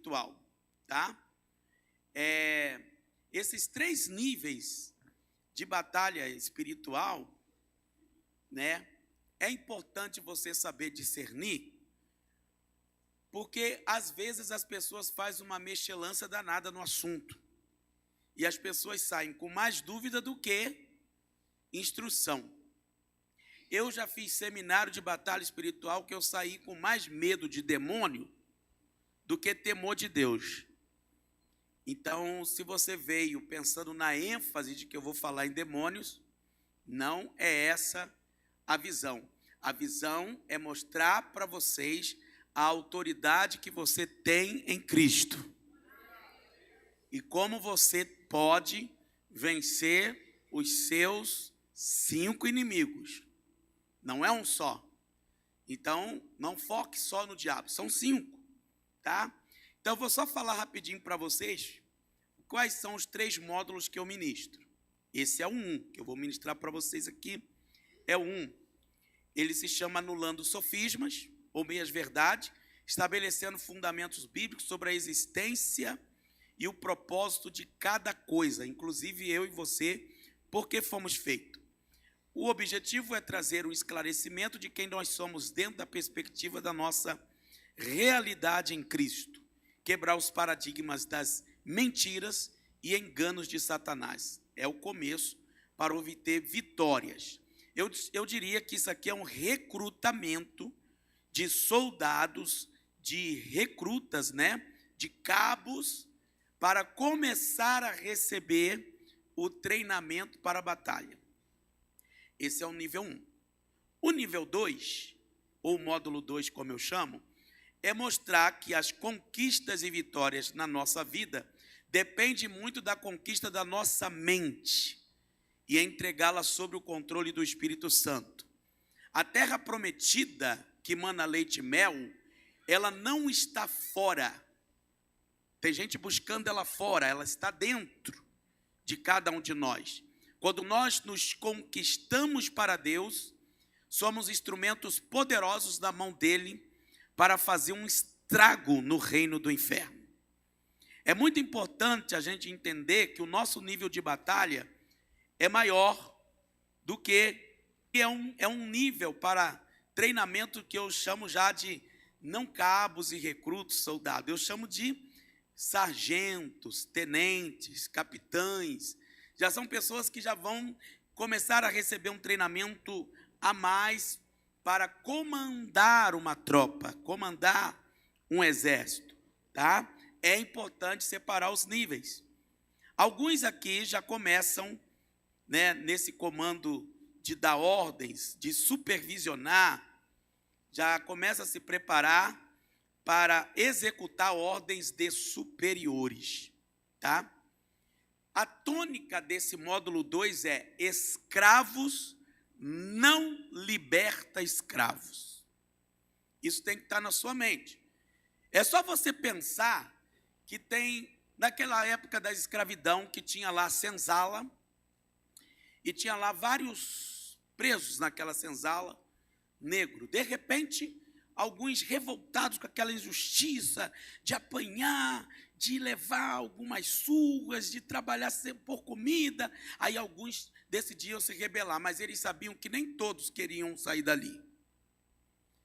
espiritual, tá? Esses 3 níveis de batalha espiritual, né? É importante você saber discernir, porque às vezes as pessoas fazem uma mexelança danada no assunto. E as pessoas saem com mais dúvida do que instrução. Eu já fiz seminário de batalha espiritual que eu saí com mais medo de demônio do que temor de Deus. Então, se você veio pensando na ênfase de que eu vou falar em demônios, não é essa a visão. A visão é mostrar para vocês a autoridade que você tem em Cristo. E como você pode vencer os seus 5 inimigos. Não é um só. Então, não foque só no diabo, são 5, tá? Então, eu vou só falar rapidinho para vocês quais são os 3 módulos que eu ministro. Esse é o 1, que eu vou ministrar para vocês aqui. É o 1. Ele se chama Anulando Sofismas, ou Meias-Verdades, estabelecendo fundamentos bíblicos sobre a existência e o propósito de cada coisa, inclusive eu e você, por que fomos feitos. O objetivo é trazer um esclarecimento de quem nós somos dentro da perspectiva da nossa realidade em Cristo, quebrar os paradigmas das mentiras e enganos de Satanás. É o começo para obter vitórias. Eu diria que isso aqui é um recrutamento de soldados, de recrutas, né, de cabos, para começar a receber o treinamento para a batalha. Esse é o nível 1. O nível 2, ou módulo 2, como eu chamo, é mostrar que as conquistas e vitórias na nossa vida dependem muito da conquista da nossa mente e entregá-la sob o controle do Espírito Santo. A terra prometida, que mana leite e mel, ela não está fora. Tem gente buscando ela fora, ela está dentro de cada um de nós. Quando nós nos conquistamos para Deus, somos instrumentos poderosos na mão dele para fazer um estrago no reino do inferno. É muito importante a gente entender que o nosso nível de batalha é maior do que é um nível para treinamento que eu chamo já de não cabos e recrutos, soldados. Eu chamo de sargentos, tenentes, capitães. Já são pessoas que já vão começar a receber um treinamento a mais para comandar uma tropa, comandar um exército, tá? É importante separar os níveis. Alguns aqui já começam, né, nesse comando de dar ordens, de supervisionar, já começa a se preparar para executar ordens de superiores, tá? A tônica desse módulo 2 é: escravos não liberta escravos. Isso tem que estar na sua mente. É só você pensar que tem, naquela época da escravidão, que tinha lá a senzala, e tinha lá vários presos naquela senzala, negro. De repente, alguns revoltados com aquela injustiça de apanhar, de levar algumas surras, de trabalhar por comida. Aí alguns decidiam se rebelar, mas eles sabiam que nem todos queriam sair dali.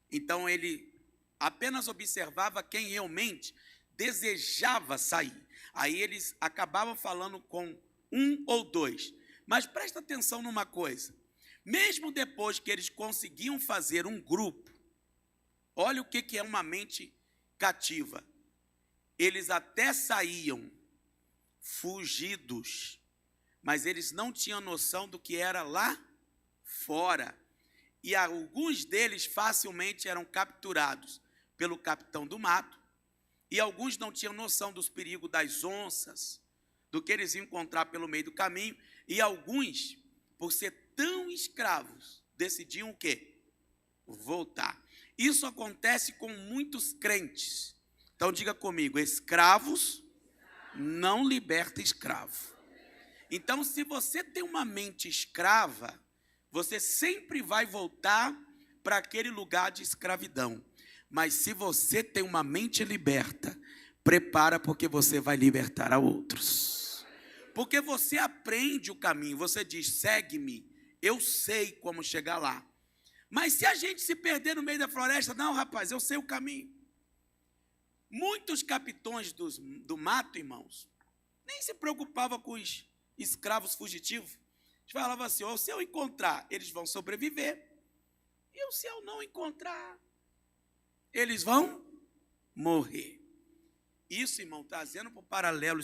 Então ele apenas observava quem realmente desejava sair. Aí eles acabavam falando com 1 ou 2. Mas presta atenção numa coisa. Mesmo depois que eles conseguiam fazer um grupo, olha o que é uma mente cativa. Eles até saíam fugidos, mas eles não tinham noção do que era lá fora. E alguns deles facilmente eram capturados pelo capitão do mato, e alguns não tinham noção dos perigos das onças, do que eles iam encontrar pelo meio do caminho, e alguns, por ser tão escravos, decidiam o quê? Voltar. Isso acontece com muitos crentes. Então diga comigo: escravos não liberta escravo. Então, se você tem uma mente escrava, você sempre vai voltar para aquele lugar de escravidão. Mas se você tem uma mente liberta, prepara porque você vai libertar a outros. Porque você aprende o caminho, você diz, segue-me, eu sei como chegar lá. Mas se a gente se perder no meio da floresta, não, rapaz, eu sei o caminho. Muitos capitões do mato, irmãos, nem se preocupavam com os escravos fugitivos. Eles falavam assim, oh, se eu encontrar, eles vão sobreviver. E se eu não encontrar, eles vão morrer. Isso, irmão, trazendo para o paralelo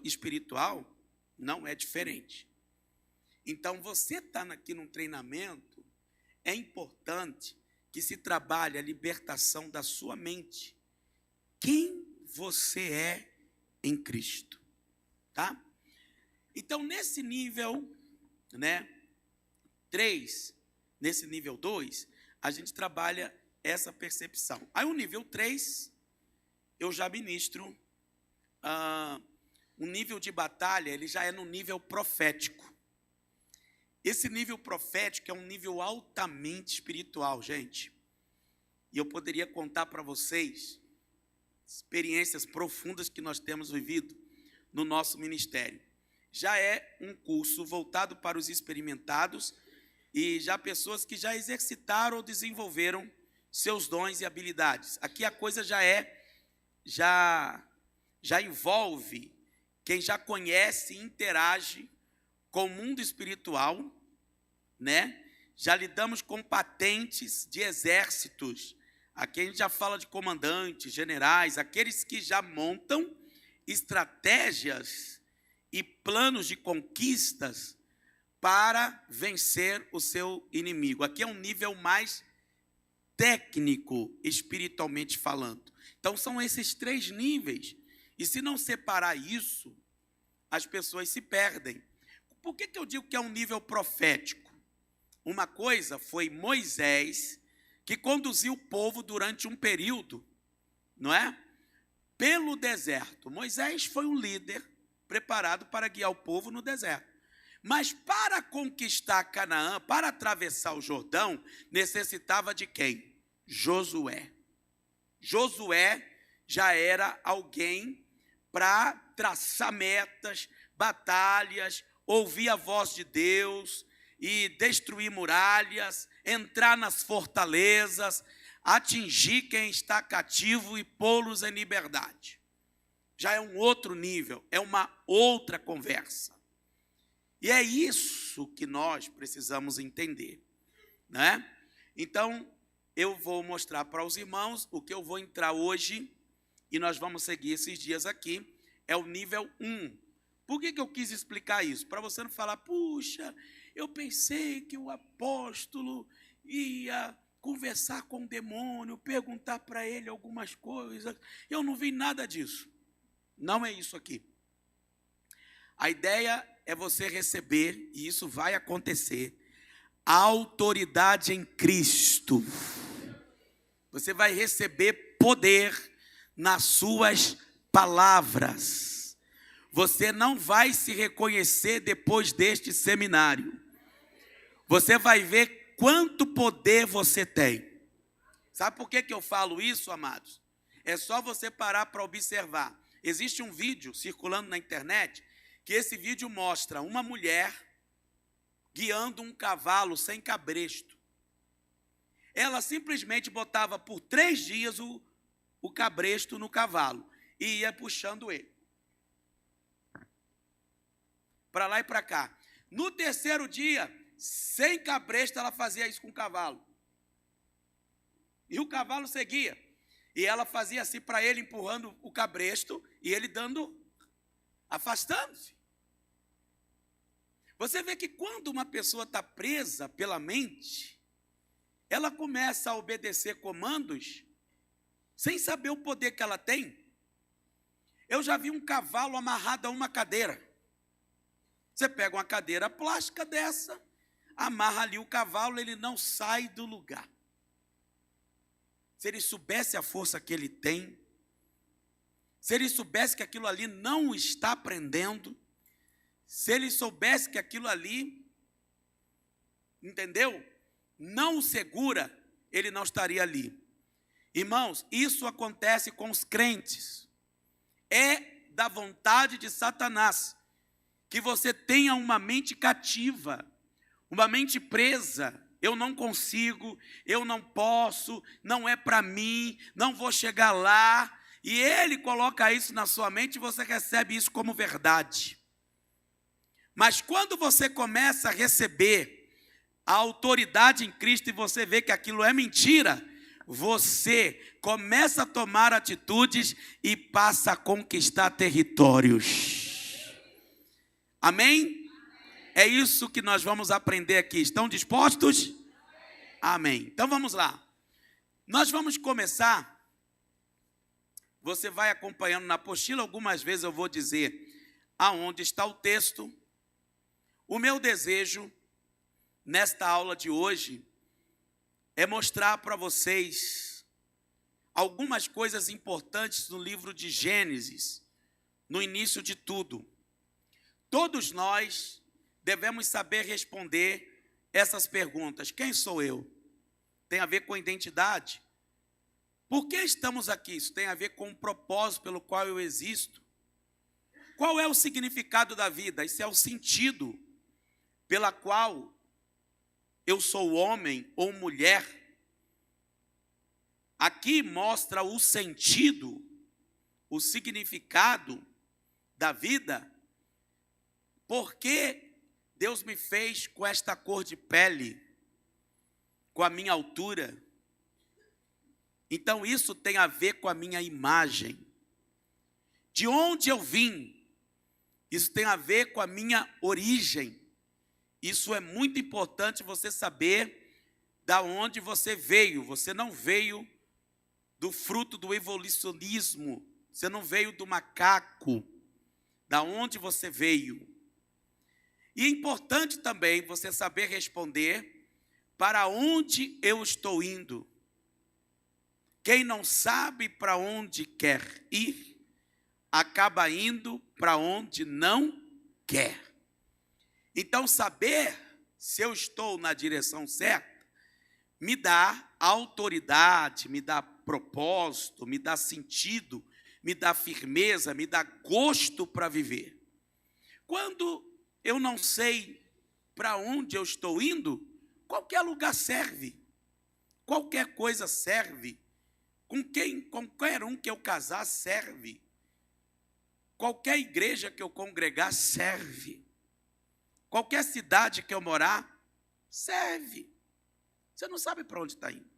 espiritual, não é diferente. Então, você está aqui num treinamento, é importante que se trabalhe a libertação da sua mente. Quem você é em Cristo, tá? Então, nesse nível, 3, nesse nível 2, a gente trabalha essa percepção. Aí, o nível 3, eu já ministro, o nível de batalha, ele já é no nível profético. Esse nível profético é um nível altamente espiritual, gente. E eu poderia contar para vocês experiências profundas que nós temos vivido no nosso ministério. Já é um curso voltado para os experimentados e já pessoas que já exercitaram ou desenvolveram seus dons e habilidades. Aqui a coisa já envolve quem já conhece e interage com o mundo espiritual, Já lidamos com patentes de exércitos. Aqui a gente já fala de comandantes, generais, aqueles que já montam estratégias e planos de conquistas para vencer o seu inimigo. Aqui é um nível mais técnico, espiritualmente falando. Então, são esses 3 níveis. E se não separar isso, as pessoas se perdem. Por que eu digo que é um nível profético? Uma coisa foi Moisés, que conduziu o povo durante um período, pelo deserto. Moisés foi um líder preparado para guiar o povo no deserto. Mas para conquistar Canaã, para atravessar o Jordão, necessitava de quem? Josué. Josué já era alguém para traçar metas, batalhas, ouvir a voz de Deus e destruir muralhas, entrar nas fortalezas, atingir quem está cativo e pô-los em liberdade. Já é um outro nível, é uma outra conversa. E é isso que nós precisamos entender, Então, eu vou mostrar para os irmãos o que eu vou entrar hoje, e nós vamos seguir esses dias aqui, é o nível 1. Por que eu quis explicar isso? Para você não falar, puxa, eu pensei que o apóstolo ia conversar com o demônio, perguntar para ele algumas coisas. Eu não vi nada disso. Não é isso aqui. A ideia é você receber, e isso vai acontecer, a autoridade em Cristo. Você vai receber poder nas suas palavras. Você não vai se reconhecer depois deste seminário. Você vai ver quanto poder você tem. Sabe por que eu falo isso, amados? É só você parar para observar. Existe um vídeo circulando na internet, que esse vídeo mostra uma mulher guiando um cavalo sem cabresto. Ela simplesmente botava por 3 dias o cabresto no cavalo e ia puxando ele para lá e para cá. No 3º dia, sem cabresto, ela fazia isso com o cavalo. E o cavalo seguia. E ela fazia assim para ele, empurrando o cabresto, e ele afastando-se. Você vê que quando uma pessoa está presa pela mente, ela começa a obedecer comandos sem saber o poder que ela tem. Eu já vi um cavalo amarrado a uma cadeira. Você pega uma cadeira plástica dessa, amarra ali o cavalo, ele não sai do lugar. Se ele soubesse a força que ele tem, se ele soubesse que aquilo ali não está prendendo, se ele soubesse que aquilo ali, entendeu? Não o segura, ele não estaria ali. Irmãos, isso acontece com os crentes. é da vontade de Satanás, que você tenha uma mente cativa, uma mente presa. Eu não consigo, eu não posso, não é para mim, não vou chegar lá. E ele coloca isso na sua mente e você recebe isso como verdade. Mas quando você começa a receber a autoridade em Cristo e você vê que aquilo é mentira, você começa a tomar atitudes e passa a conquistar territórios. Amém? É isso que nós vamos aprender aqui. Estão dispostos? Amém. Então vamos lá. Nós vamos começar. Você vai acompanhando na apostila. Algumas vezes eu vou dizer aonde está o texto. O meu desejo nesta aula de hoje é mostrar para vocês algumas coisas importantes no livro de Gênesis, no início de tudo. Todos nós devemos saber responder essas perguntas. Quem sou eu? Tem a ver com identidade. Por que estamos aqui? Isso tem a ver com o propósito pelo qual eu existo. Qual é o significado da vida? Isso é o sentido pela qual eu sou homem ou mulher. Aqui mostra o sentido, o significado da vida. Por que Deus me fez com esta cor de pele, com a minha altura? Então isso tem a ver com a minha imagem. De onde eu vim? Isso tem a ver com a minha origem. Isso é muito importante você saber da onde você veio. Você não veio do fruto do evolucionismo. Você não veio do macaco. Da onde você veio? E é importante também você saber responder para onde eu estou indo. Quem não sabe para onde quer ir, acaba indo para onde não quer. Então, saber se eu estou na direção certa, me dá autoridade, me dá propósito, me dá sentido, me dá firmeza, me dá gosto para viver. Quando eu não sei para onde eu estou indo, qualquer lugar serve, qualquer coisa serve, qualquer um que eu casar serve, qualquer igreja que eu congregar serve, qualquer cidade que eu morar serve. Você não sabe para onde está indo.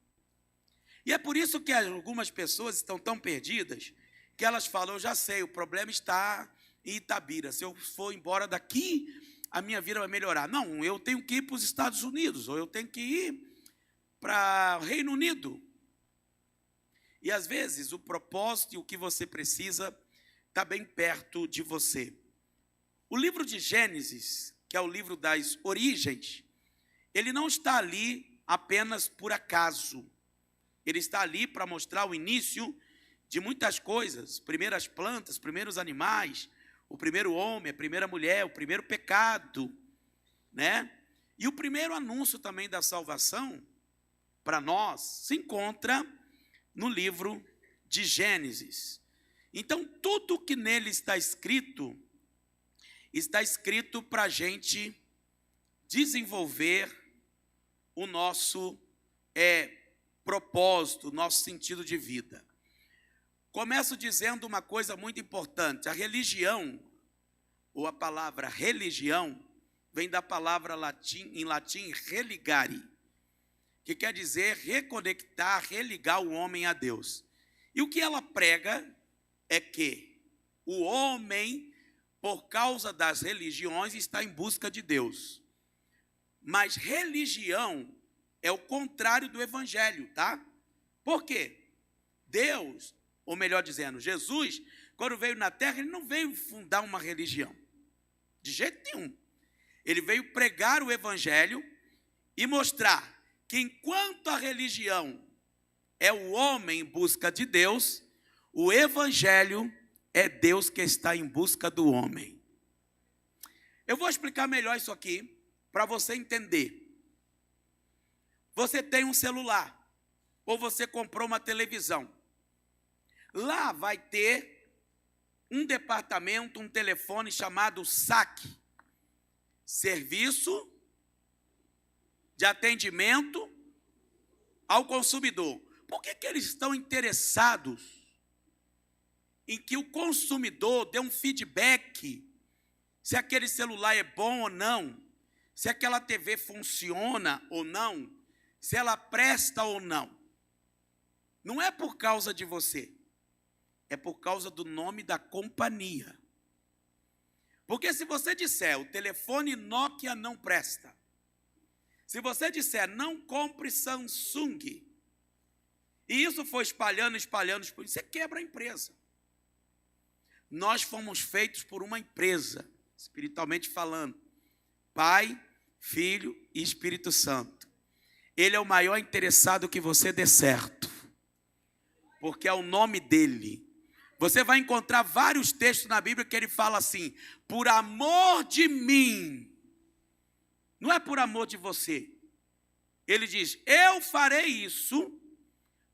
E é por isso que algumas pessoas estão tão perdidas, que elas falam, eu já sei, o problema está em Itabira, se eu for embora daqui, a minha vida vai melhorar. Não, eu tenho que ir para os Estados Unidos, ou eu tenho que ir para o Reino Unido. E às vezes o propósito e o que você precisa está bem perto de você. O livro de Gênesis, que é o livro das origens, ele não está ali apenas por acaso. Ele está ali para mostrar o início de muitas coisas, primeiras plantas, primeiros animais, o primeiro homem, a primeira mulher, o primeiro pecado, né? E o primeiro anúncio também da salvação, para nós, se encontra no livro de Gênesis. Então, tudo que nele está escrito para a gente desenvolver o nosso propósito, o nosso sentido de vida. Começo dizendo uma coisa muito importante. A religião, ou a palavra religião, vem da palavra em latim religare, que quer dizer reconectar, religar o homem a Deus. E o que ela prega é que o homem, por causa das religiões, está em busca de Deus. Mas religião é o contrário do evangelho, tá? Por quê? Deus, ou melhor dizendo, Jesus, quando veio na terra, ele não veio fundar uma religião. De jeito nenhum. Ele veio pregar o evangelho e mostrar que enquanto a religião é o homem em busca de Deus, o evangelho é Deus que está em busca do homem. Eu vou explicar melhor isso aqui para você entender. Você tem um celular ou você comprou uma televisão. Lá vai ter um departamento, um telefone chamado SAC, Serviço de Atendimento ao Consumidor. Por que eles estão interessados em que o consumidor dê um feedback se aquele celular é bom ou não, se aquela TV funciona ou não, se ela presta ou não? Não é por causa de você, é por causa do nome da companhia. Porque se você disser, o telefone Nokia não presta, se você disser, não compre Samsung, e isso for espalhando, você quebra a empresa. Nós fomos feitos por uma empresa, espiritualmente falando, Pai, Filho e Espírito Santo. Ele é o maior interessado que você dê certo, porque é o nome dele. Você vai encontrar vários textos na Bíblia que ele fala assim, por amor de mim, não é por amor de você. Ele diz, eu farei isso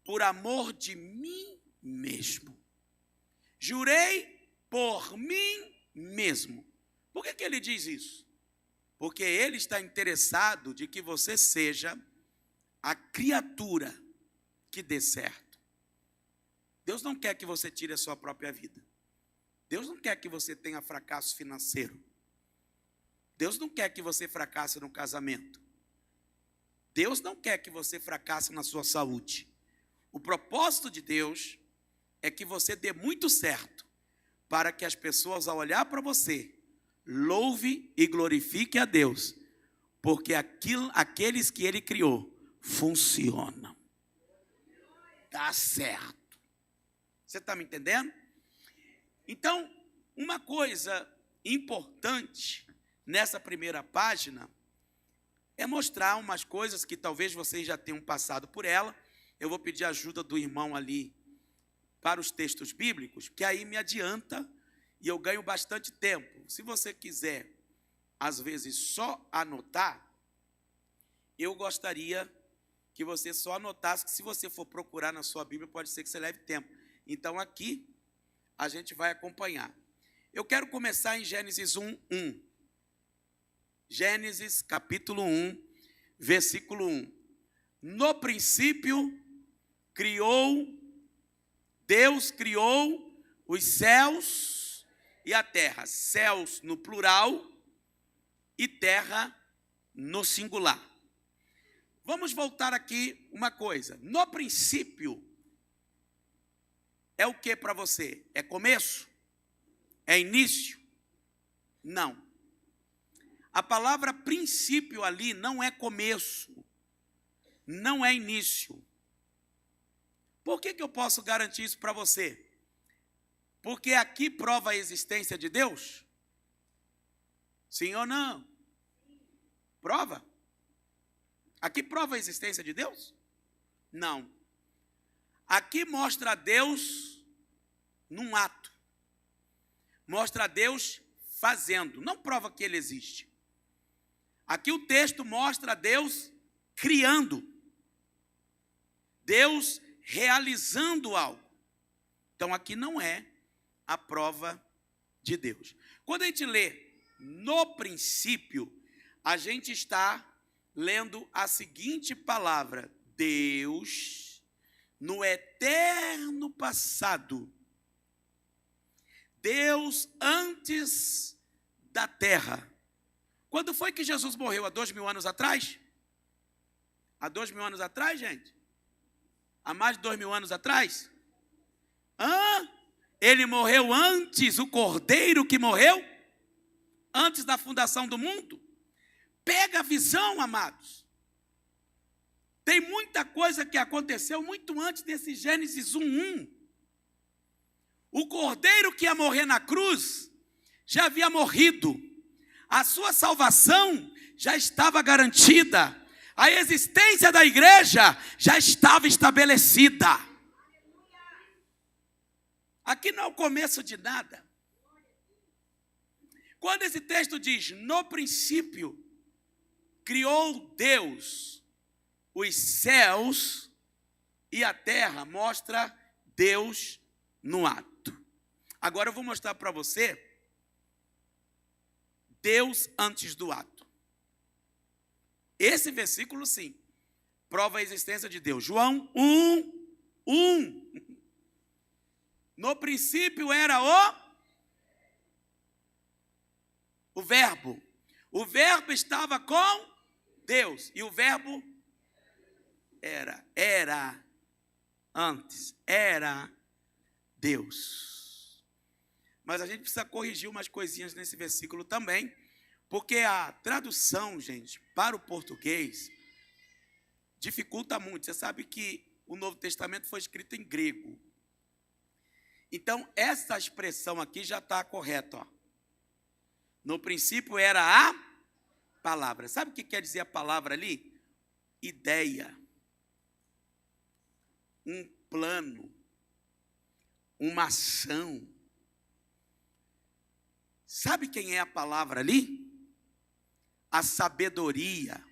por amor de mim mesmo. Jurei por mim mesmo. Por que ele diz isso? Porque ele está interessado de que você seja a criatura que dê certo. Deus não quer que você tire a sua própria vida. Deus não quer que você tenha fracasso financeiro. Deus não quer que você fracasse no casamento. Deus não quer que você fracasse na sua saúde. O propósito de Deus é que você dê muito certo, para que as pessoas, ao olhar para você, louve e glorifique a Deus, porque aqueles que Ele criou funcionam. Dá certo. Você está me entendendo? Então, uma coisa importante nessa primeira página é mostrar umas coisas que talvez vocês já tenham passado por ela. Eu vou pedir ajuda do irmão ali para os textos bíblicos, que aí me adianta e eu ganho bastante tempo. Se você quiser, às vezes, só anotar, eu gostaria que você só anotasse, que se você for procurar na sua Bíblia, pode ser que você leve tempo. Então, aqui, a gente vai acompanhar. Eu quero começar em Gênesis 1:1. Gênesis, capítulo 1, versículo 1. No princípio, Deus criou os céus e a terra. Céus no plural e terra no singular. Vamos voltar aqui uma coisa. No princípio, é o que para você? É começo? É início? Não. A palavra princípio ali não é começo, não é início. Por que eu posso garantir isso para você? Porque aqui prova a existência de Deus? Sim ou não? Prova? Aqui prova a existência de Deus? Não. Aqui mostra Deus num ato. Mostra Deus fazendo. Não prova que Ele existe. Aqui o texto mostra Deus criando. Deus realizando algo. Então aqui não é a prova de Deus. Quando a gente lê no princípio, a gente está lendo a seguinte palavra: Deus, no eterno passado, Deus antes da terra. Quando foi que Jesus morreu? Há 2000 anos atrás? Há 2000 anos atrás, gente? Há mais de 2000 anos atrás? Ele morreu antes, o Cordeiro que morreu, antes da fundação do mundo. Pega a visão, amados. Tem muita coisa que aconteceu muito antes desse Gênesis 1:1. O Cordeiro que ia morrer na cruz já havia morrido. A sua salvação já estava garantida. A existência da igreja já estava estabelecida. Aqui não é o começo de nada. Quando esse texto diz, no princípio, criou Deus os céus e a terra, mostra Deus no ato. Agora eu vou mostrar para você Deus antes do ato. Esse versículo, sim, prova a existência de Deus. João 1:1. No princípio era o verbo. O verbo estava com Deus. E o verbo era Deus. Mas a gente precisa corrigir umas coisinhas nesse versículo também, porque a tradução, gente, para o português, dificulta muito. Você sabe que o Novo Testamento foi escrito em grego. Então, essa expressão aqui já está correta. Ó. No princípio era a palavra. Sabe o que quer dizer a palavra ali? Ideia. Um plano. Uma ação. Sabe quem é a palavra ali? A sabedoria.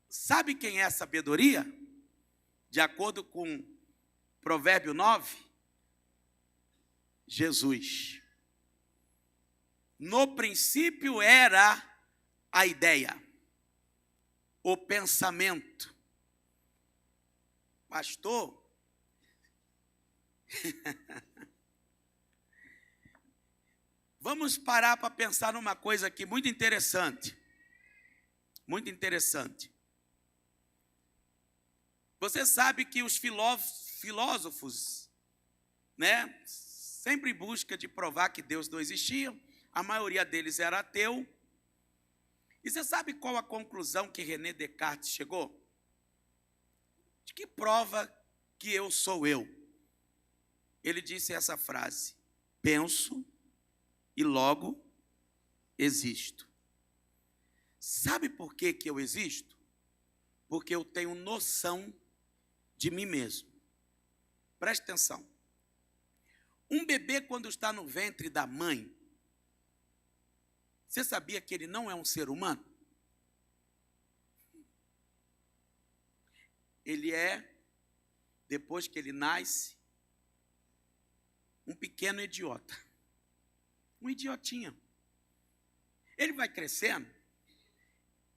Sabe quem é a sabedoria? De acordo com Provérbio 9, Jesus. No princípio era a ideia, o pensamento. Pastor, vamos parar para pensar numa coisa aqui muito interessante. Muito interessante. Você sabe que os filósofos, né, sempre em busca de provar que Deus não existia, a maioria deles era ateu. E você sabe qual a conclusão que René Descartes chegou? De que prova que eu sou eu? Ele disse essa frase: penso e logo existo. Sabe por que eu existo? Porque eu tenho noção de mim mesmo. Preste atenção. Um bebê, quando está no ventre da mãe, você sabia que ele não é um ser humano? Ele é, depois que ele nasce, um pequeno idiota. Um idiotinha. Ele vai crescendo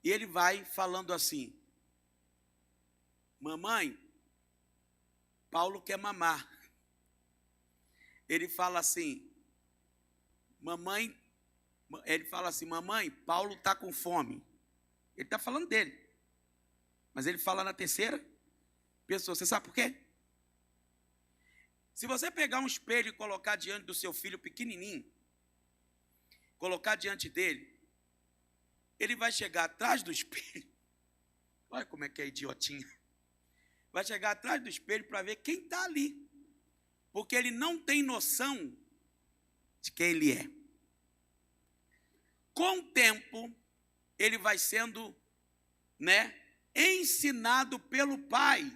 e ele vai falando assim: mamãe, Paulo quer mamar. Ele fala assim, mamãe, Paulo está com fome. Ele está falando dele. Mas ele fala na terceira pessoa. Você sabe por quê? Se você pegar um espelho e colocar diante do seu filho pequenininho, colocar diante dele, ele vai chegar atrás do espelho. Olha como é que é idiotinha. Vai chegar atrás do espelho para ver quem está ali. Porque ele não tem noção de quem ele é. Com o tempo, ele vai sendo, ensinado pelo pai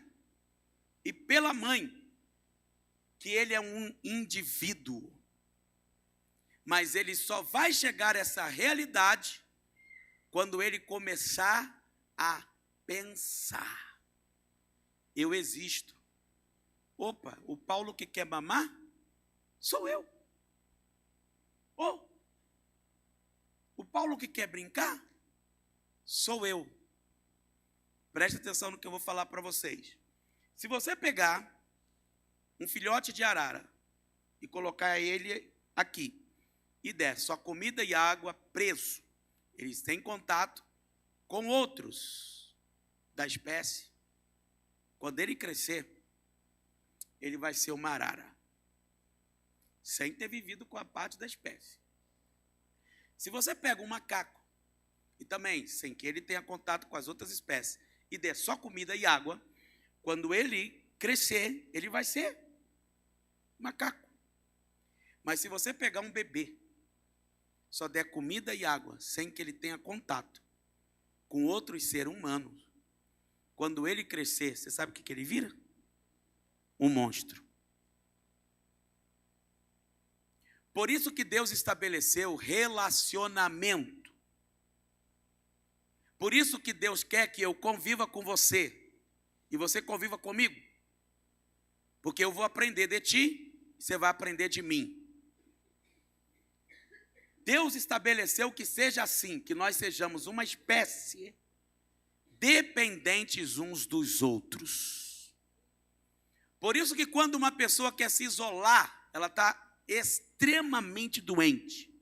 e pela mãe que ele é um indivíduo. Mas ele só vai chegar a essa realidade quando ele começar a pensar. Eu existo. Opa, o Paulo que quer mamar sou eu. O Paulo que quer brincar sou eu. Preste atenção no que eu vou falar para vocês. Se você pegar um filhote de arara e colocar ele aqui e der só comida e água preso, eles têm contato com outros da espécie. Quando ele crescer, ele vai ser uma arara, sem ter vivido com a parte da espécie. Se você pega um macaco, e também sem que ele tenha contato com as outras espécies, e der só comida e água, quando ele crescer, ele vai ser macaco. Mas se você pegar um bebê, só der comida e água, sem que ele tenha contato com outros seres humanos, quando ele crescer, você sabe o que ele vira? Um monstro. Por isso que Deus estabeleceu relacionamento. Por isso que Deus quer que eu conviva com você e você conviva comigo. Porque eu vou aprender de ti você vai aprender de mim. Deus estabeleceu que seja assim, que nós sejamos uma espécie dependentes uns dos outros. Por isso que quando uma pessoa quer se isolar, ela está extremamente doente.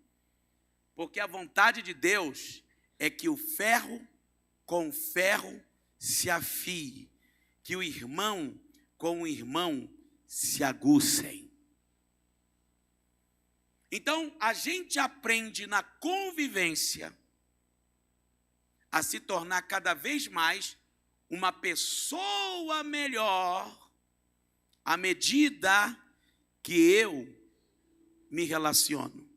Porque a vontade de Deus é que o ferro com o ferro se afie, que o irmão com o irmão se aguçem. Então, a gente aprende na convivência a se tornar cada vez mais uma pessoa melhor à medida que eu me relaciono.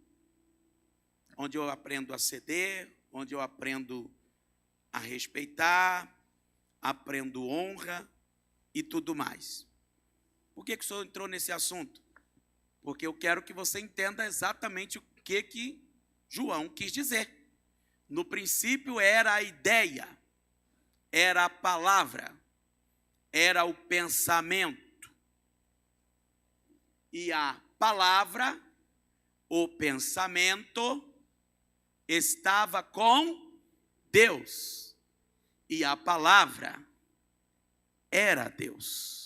Onde eu aprendo a ceder, onde eu aprendo a respeitar, aprendo honra e tudo mais. Por que o senhor entrou nesse assunto? Porque eu quero que você entenda exatamente o que João quis dizer. No princípio era a ideia, era a palavra, era o pensamento. E a palavra, o pensamento, estava com Deus. E a palavra era Deus.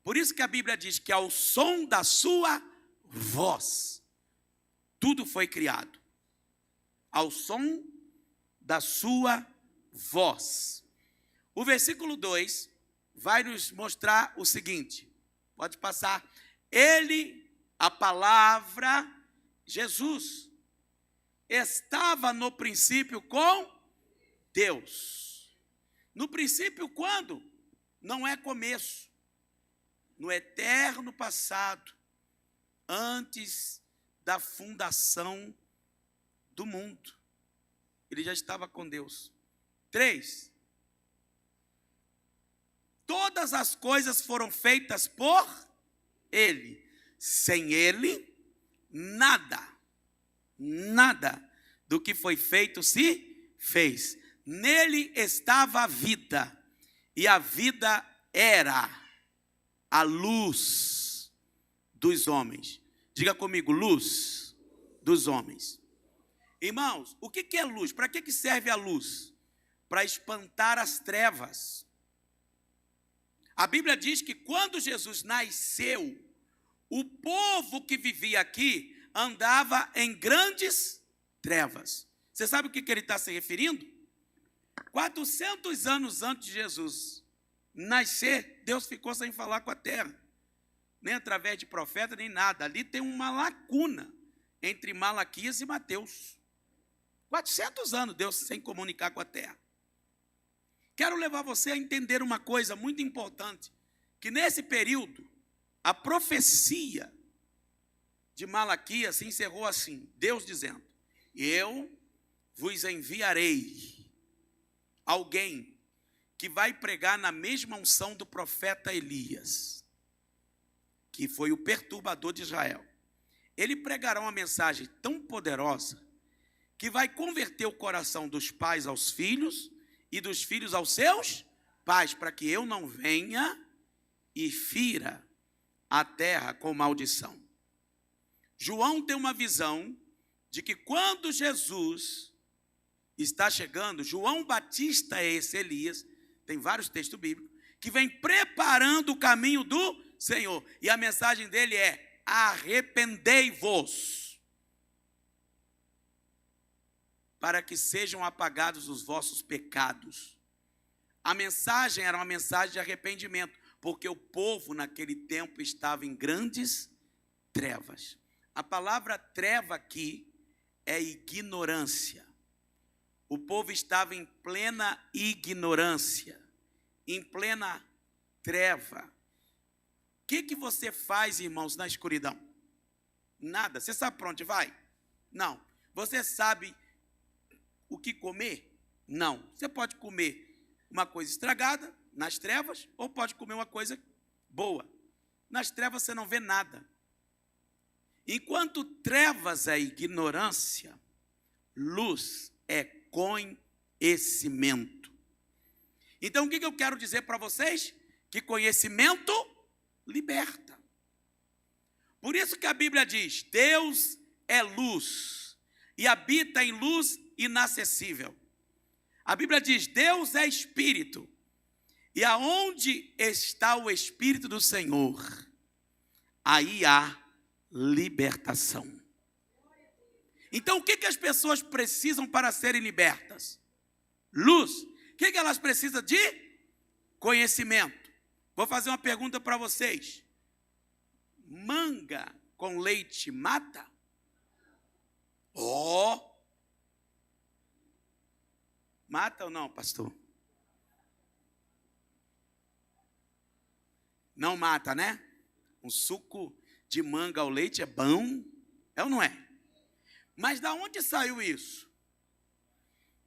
Por isso que a Bíblia diz que ao som da sua voz, tudo foi criado. Ao som da sua voz. O versículo 2 vai nos mostrar o seguinte. Pode passar. Ele, a palavra, Jesus, estava no princípio com Deus. No princípio quando? Não é começo. No eterno passado, antes da fundação do mundo. Ele já estava com Deus. 3. Todas as coisas foram feitas por Ele. Sem Ele, nada do que foi feito se fez. Nele estava a vida, e a vida era a luz dos homens. Diga comigo, luz dos homens. Irmãos, o que é luz? Para que serve a luz? Para espantar as trevas. A Bíblia diz que quando Jesus nasceu, o povo que vivia aqui andava em grandes trevas. Você sabe o que ele está se referindo? 400 anos antes de Jesus nascer, Deus ficou sem falar com a terra. Nem através de profeta, nem nada. Ali tem uma lacuna entre Malaquias e Mateus. 400 anos Deus sem comunicar com a terra. Quero levar você a entender uma coisa muito importante, que nesse período, a profecia de Malaquias se encerrou assim, Deus dizendo, eu vos enviarei alguém que vai pregar na mesma unção do profeta Elias, que foi o perturbador de Israel. Ele pregará uma mensagem tão poderosa que vai converter o coração dos pais aos filhos e dos filhos aos seus pais, para que eu não venha e fira a terra com maldição. João tem uma visão de que quando Jesus está chegando, João Batista é esse Elias, tem vários textos bíblicos, que vem preparando o caminho do Senhor. E a mensagem dele é: arrependei-vos, para que sejam apagados os vossos pecados. A mensagem era uma mensagem de arrependimento, porque o povo naquele tempo estava em grandes trevas. A palavra treva aqui é ignorância. O povo estava em plena ignorância, em plena treva. O que você faz, irmãos, na escuridão? Nada. Você sabe para onde vai? Não. Você sabe o que comer? Não. Você pode comer uma coisa estragada nas trevas, ou pode comer uma coisa boa. Nas trevas você não vê nada. Enquanto trevas é ignorância, luz é conhecimento. Então, o que eu quero dizer para vocês? Que conhecimento liberta. Por isso que a Bíblia diz: Deus é luz e habita em luz inacessível. A Bíblia diz: Deus é espírito, e aonde está o Espírito do Senhor, aí há libertação. Então, o que as pessoas precisam para serem libertas? Luz. O que elas precisam de? Conhecimento. Vou fazer uma pergunta para vocês. Manga com leite mata? Mata ou não, pastor? Não mata, né? Um suco de manga ao leite é bom, é ou não é? Mas da onde saiu isso?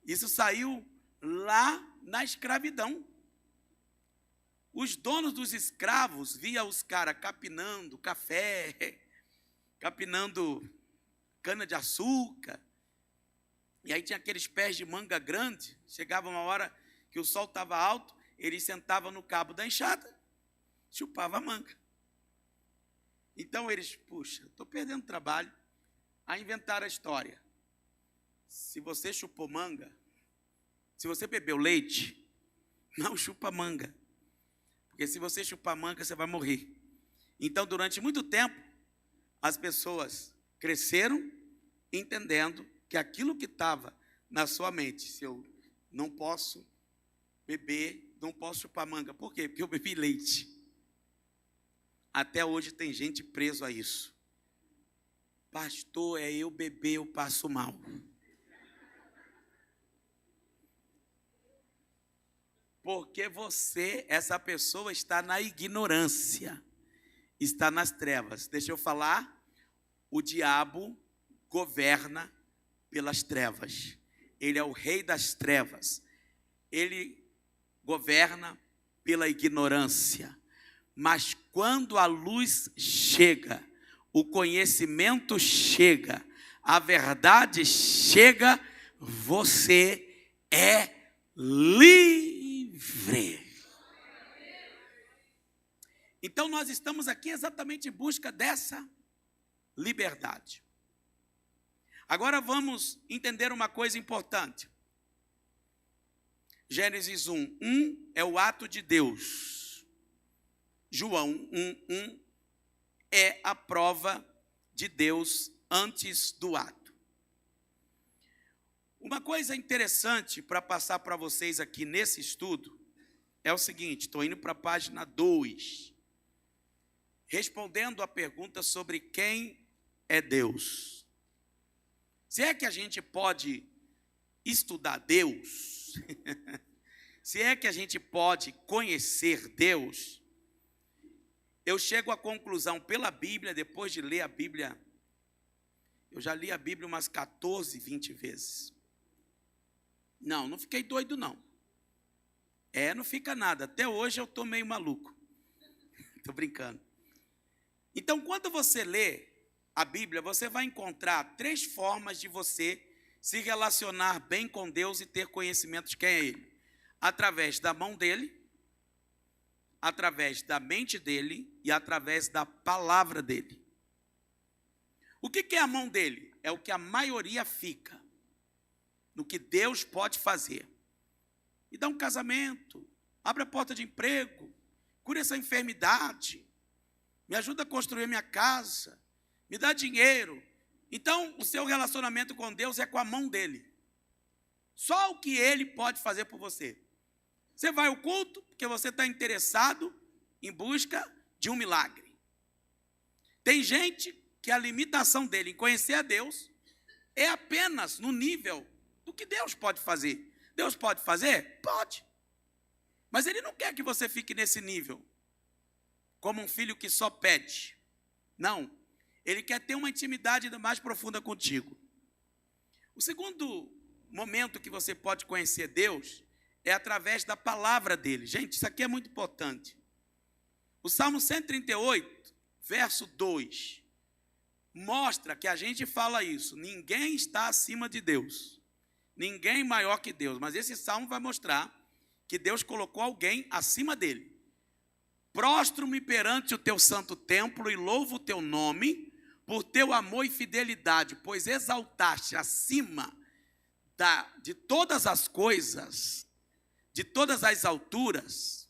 Isso saiu lá na escravidão. Os donos dos escravos via os caras capinando café, capinando cana-de-açúcar. E aí tinha aqueles pés de manga grande. Chegava uma hora que o sol estava alto, eles sentavam no cabo da enxada, chupavam a manga. Então eles, puxa, estou perdendo trabalho. A inventar a história. Se você chupou manga, se você bebeu leite, não chupa manga. Porque se você chupar manga, você vai morrer. Então, durante muito tempo, as pessoas cresceram entendendo que aquilo que estava na sua mente, se eu não posso beber, não posso chupar manga. Por quê? Porque eu bebi leite. Até hoje tem gente preso a isso. Pastor, eu beber, eu passo mal. Porque você, essa pessoa, está na ignorância, está nas trevas. Deixa eu falar, o diabo governa pelas trevas. Ele é o rei das trevas. Ele governa pela ignorância. Mas quando a luz chega, o conhecimento chega, a verdade chega, você é livre. Então nós estamos aqui exatamente em busca dessa liberdade. Agora vamos entender uma coisa importante. Gênesis 1 é o ato de Deus. João 1 é a prova de Deus antes do ato. Uma coisa interessante para passar para vocês aqui nesse estudo é o seguinte, estou indo para a página 2, respondendo a pergunta sobre quem é Deus. Se é que a gente pode estudar Deus, se é que a gente pode conhecer Deus, eu chego à conclusão pela Bíblia, depois de ler a Bíblia, eu já li a Bíblia umas 14, 20 vezes. Não fiquei doido não. Não fica nada, até hoje eu estou meio maluco. Estou brincando. Então, quando você lê a Bíblia, você vai encontrar 3 formas de você se relacionar bem com Deus e ter conhecimento de quem é Ele. Através da mão dEle, através da mente dEle e através da palavra dEle. O que é a mão dEle? É o que a maioria fica, no que Deus pode fazer. Me dá um casamento, abre a porta de emprego, cura essa enfermidade, me ajuda a construir minha casa, me dá dinheiro. Então, o seu relacionamento com Deus é com a mão dEle. Só o que Ele pode fazer por você. Você vai ao culto porque você está interessado em busca de um milagre. Tem gente que a limitação dele em conhecer a Deus é apenas no nível do que Deus pode fazer. Deus pode fazer? Pode. Mas Ele não quer que você fique nesse nível, como um filho que só pede. Não. Ele quer ter uma intimidade ainda mais profunda contigo. O segundo momento que você pode conhecer Deus é através da palavra dele. Gente, isso aqui é muito importante. O Salmo 138, verso 2, mostra que a gente fala isso. Ninguém está acima de Deus. Ninguém maior que Deus. Mas esse salmo vai mostrar que Deus colocou alguém acima dele. Prostro-me perante o teu santo templo e louvo o teu nome por teu amor e fidelidade, pois exaltaste acima de todas as coisas, de todas as alturas.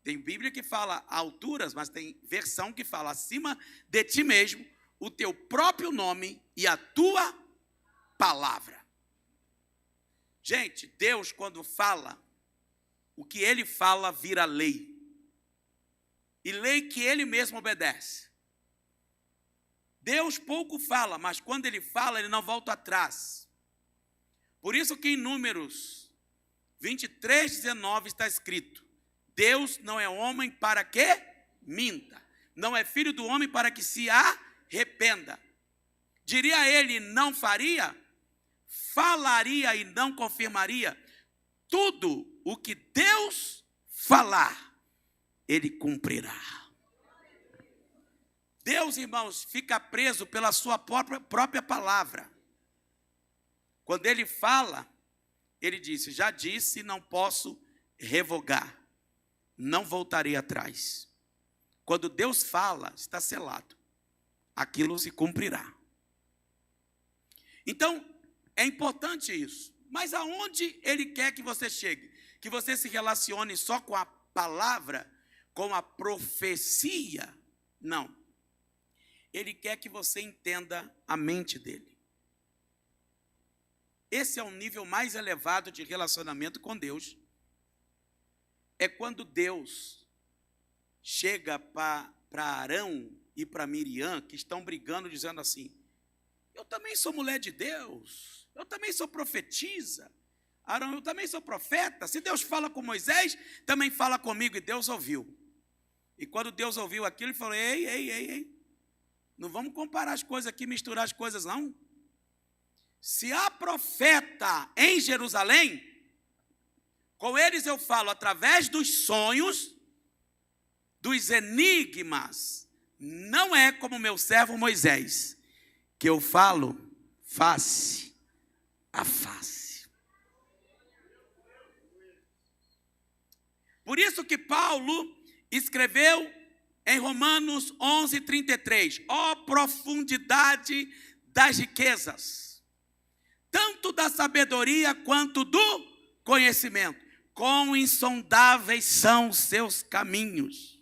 Tem Bíblia que fala alturas, mas tem versão que fala acima de ti mesmo, o teu próprio nome e a tua palavra. Gente, Deus quando fala, o que ele fala vira lei. E lei que ele mesmo obedece. Deus pouco fala, mas quando ele fala, ele não volta atrás. Por isso que em Números 23:19 está escrito: Deus não é homem para que minta, não é filho do homem para que se arrependa. Diria ele, não faria? Falaria e não confirmaria? Tudo o que Deus falar, ele cumprirá. Deus, irmãos, fica preso pela sua própria palavra. Quando ele fala, ele disse: já disse, não posso revogar, não voltarei atrás. Quando Deus fala, está selado, aquilo se cumprirá. Então, é importante isso. Mas aonde ele quer que você chegue? Que você se relacione só com a palavra, com a profecia? Não. Ele quer que você entenda a mente dele. Esse é o nível mais elevado de relacionamento com Deus. É quando Deus chega para Arão e para Miriam, que estão brigando, dizendo assim: eu também sou mulher de Deus, eu também sou profetisa. Arão, eu também sou profeta. Se Deus fala com Moisés, também fala comigo. E Deus ouviu. E quando Deus ouviu aquilo, ele falou: ei, não vamos comparar as coisas aqui, misturar as coisas não. Se há profeta em Jerusalém, com eles eu falo através dos sonhos, dos enigmas. Não é como meu servo Moisés, que eu falo face a face. Por isso que Paulo escreveu em Romanos 11:33, ó profundidade das riquezas, tanto da sabedoria quanto do conhecimento, quão insondáveis são os seus caminhos.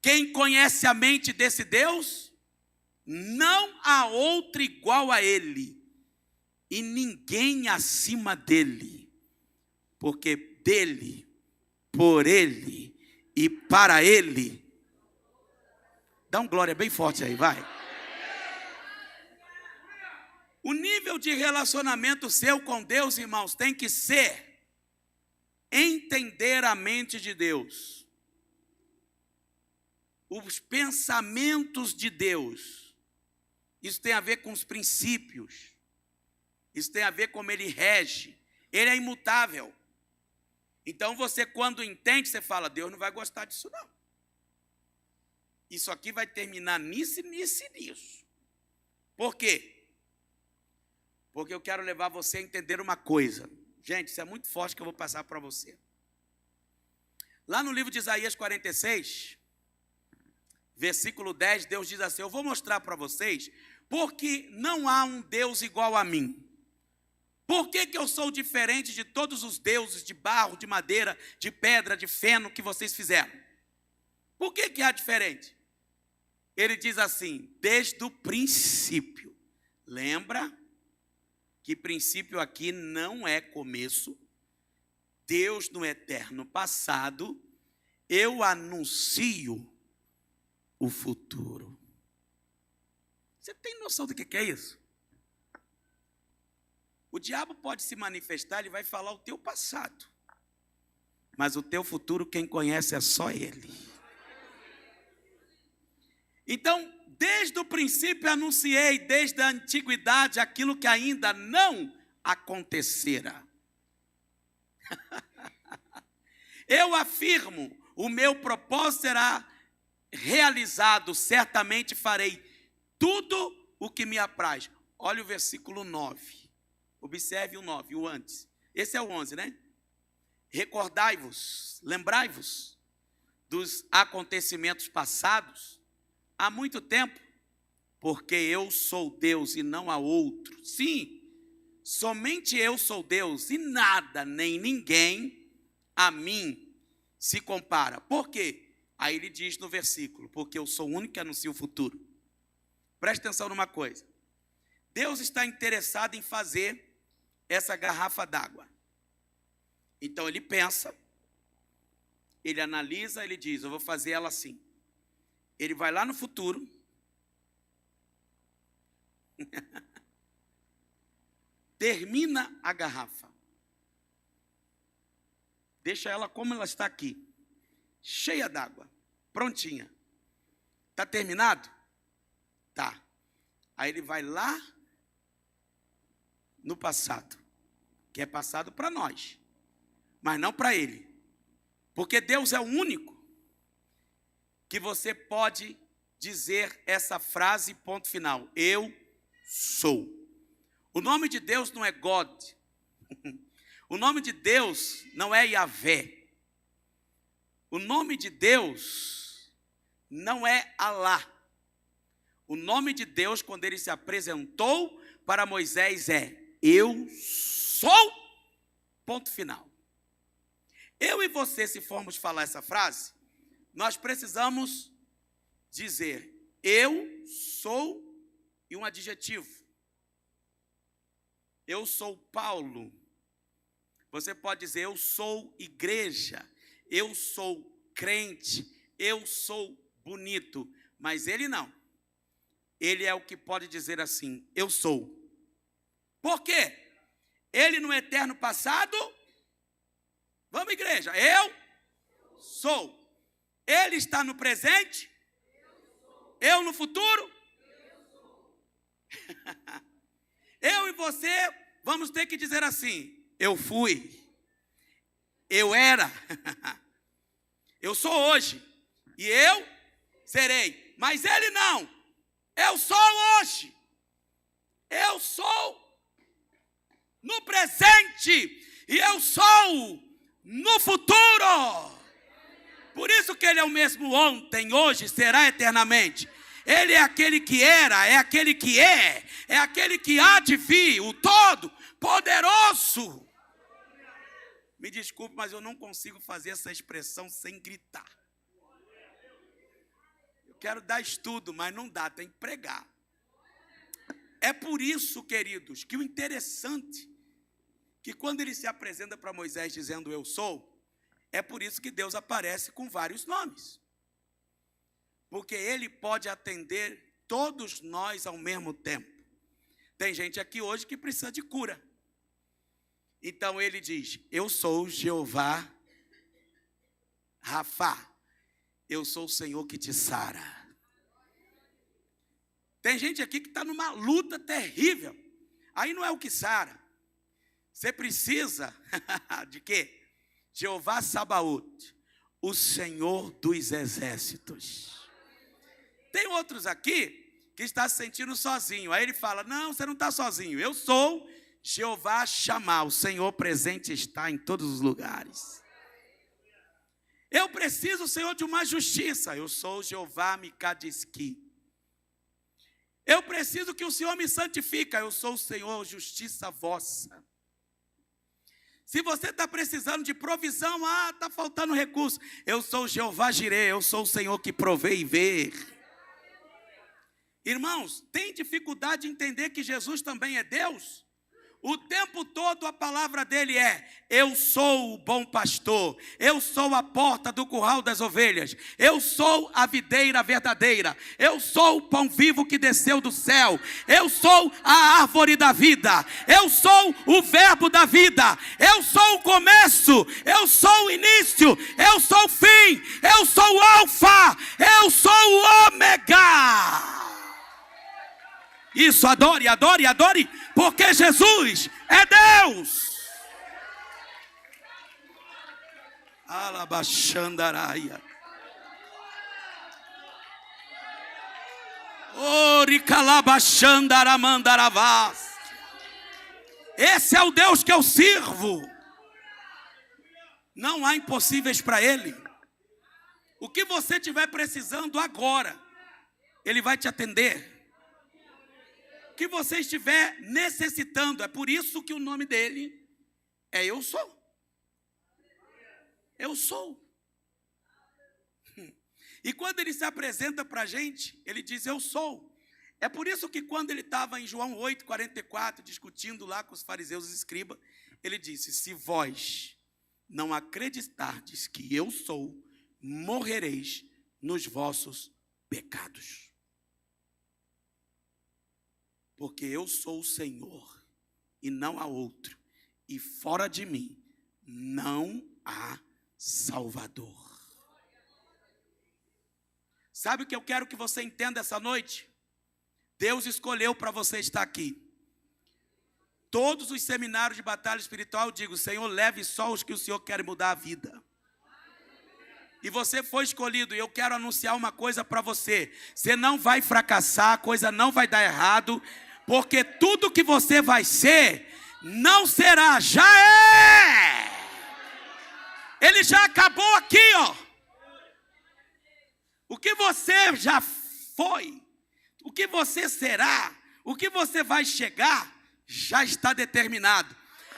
Quem conhece a mente desse Deus? Não há outro igual a ele, e ninguém acima dele, porque dele, por ele e para ele. Dá um glória bem forte aí, vai. O nível de relacionamento seu com Deus, irmãos, tem que ser entender a mente de Deus, os pensamentos de Deus. Isso tem a ver com os princípios, isso tem a ver com como ele rege. Ele é imutável. Então você, quando entende, você fala: Deus não vai gostar disso não. Isso aqui vai terminar nisso. Por quê? Porque eu quero levar você a entender uma coisa. Gente, isso é muito forte que eu vou passar para você. Lá no livro de Isaías 46, versículo 10, Deus diz assim: eu vou mostrar para vocês porque não há um Deus igual a mim. Por que eu sou diferente de todos os deuses de barro, de madeira, de pedra, de feno que vocês fizeram? Por que há diferente? Ele diz assim: desde o princípio. Lembra que princípio aqui não é começo. Deus no eterno passado, eu anuncio o futuro. Você tem noção do que é isso? O diabo pode se manifestar, ele vai falar o teu passado. Mas o teu futuro, quem conhece é só ele. Então, desde o princípio anunciei, desde a antiguidade, aquilo que ainda não acontecera. Eu afirmo, o meu propósito será realizado, certamente farei tudo o que me apraz. Olha o versículo 9. Observe o 9, o antes. Esse é o 11, né? Recordai-vos, lembrai-vos dos acontecimentos passados há muito tempo, porque eu sou Deus e não há outro. Sim, somente eu sou Deus e nada nem ninguém a mim se compara. Por quê? Aí ele diz no versículo, porque eu sou o único que anuncia o futuro. Preste atenção numa coisa. Deus está interessado em fazer essa garrafa d'água. Então ele pensa, ele analisa, ele diz, eu vou fazer ela assim. Ele vai lá no futuro, termina a garrafa, deixa ela como ela está aqui, cheia d'água, prontinha. Está terminado? Tá. Aí ele vai lá no passado, que é passado para nós, mas não para ele. Porque Deus é o único que você pode dizer essa frase, ponto final. Eu sou. O nome de Deus não é God. O nome de Deus não é Yahvé. O nome de Deus não é Alá. O nome de Deus, quando ele se apresentou para Moisés, é eu sou, ponto final. Eu e você, se formos falar essa frase, nós precisamos dizer eu sou e um adjetivo. Eu sou Paulo. Você pode dizer eu sou igreja, eu sou crente, eu sou bonito, mas ele não. Ele é o que pode dizer assim, eu sou. Por quê? Ele no eterno passado, vamos igreja, eu sou. Ele está no presente, eu no futuro. Eu e você vamos ter que dizer assim, eu fui, eu era, eu sou hoje e eu serei. Mas ele não, eu sou hoje, eu sou no presente e eu sou no futuro. Por isso que ele é o mesmo ontem, hoje, será eternamente. Ele é aquele que era, é aquele que é aquele que há de vir, o todo poderoso. Me desculpe, mas eu não consigo fazer essa expressão sem gritar. Eu quero dar estudo, mas não dá, tem que pregar. É por isso, queridos, que o interessante, que quando ele se apresenta para Moisés dizendo eu sou, é por isso que Deus aparece com vários nomes. Porque ele pode atender todos nós ao mesmo tempo. Tem gente aqui hoje que precisa de cura. Então ele diz, eu sou Jeová Rafá. Eu sou o Senhor que te sara. Tem gente aqui que está numa luta terrível. Aí não é o que sara. Você precisa de quê? Jeová Sabaoth, o Senhor dos exércitos. Tem outros aqui que está se sentindo sozinho. Aí ele fala, não, você não está sozinho. Eu sou Jeová Shammah, o Senhor presente está em todos os lugares. Eu preciso, Senhor, de uma justiça. Eu sou Jeová Mikadisqui. Eu preciso que o Senhor me santifique. Eu sou o Senhor, justiça vossa. Se você está precisando de provisão, está faltando recurso. Eu sou Jeová Jireh, eu sou o Senhor que provê e vê. Irmãos, tem dificuldade de entender que Jesus também é Deus? O tempo todo a palavra dele é, eu sou o bom pastor, eu sou a porta do curral das ovelhas, eu sou a videira verdadeira, eu sou o pão vivo que desceu do céu, eu sou a árvore da vida, eu sou o verbo da vida, eu sou o começo, eu sou o início, eu sou o fim, eu sou o alfa, eu sou o ômega. Isso, adore, adore, adore, porque Jesus é Deus. Alabaxandaraia. Oricalabaxandaramandaravás. Esse é o Deus que eu sirvo. Não há impossíveis para ele. O que você estiver precisando agora, Ele vai te atender. O que você estiver necessitando, é por isso que o nome dele é Eu Sou. Eu sou. E quando ele se apresenta para a gente, ele diz eu sou. É por isso que quando ele estava em João 8,44, discutindo lá com os fariseus e escribas, ele disse, se vós não acreditardes que eu sou, morrereis nos vossos pecados. Porque eu sou o Senhor e não há outro. E fora de mim não há Salvador. Sabe o que eu quero que você entenda essa noite? Deus escolheu para você estar aqui. Todos os seminários de batalha espiritual, eu digo, Senhor, leve só os que o Senhor quer mudar a vida. E você foi escolhido, e eu quero anunciar uma coisa para você. Você não vai fracassar, a coisa não vai dar errado, porque tudo que você vai ser, não será, já é. Ele já acabou aqui, ó. O que você já foi, o que você será, o que você vai chegar, já está determinado.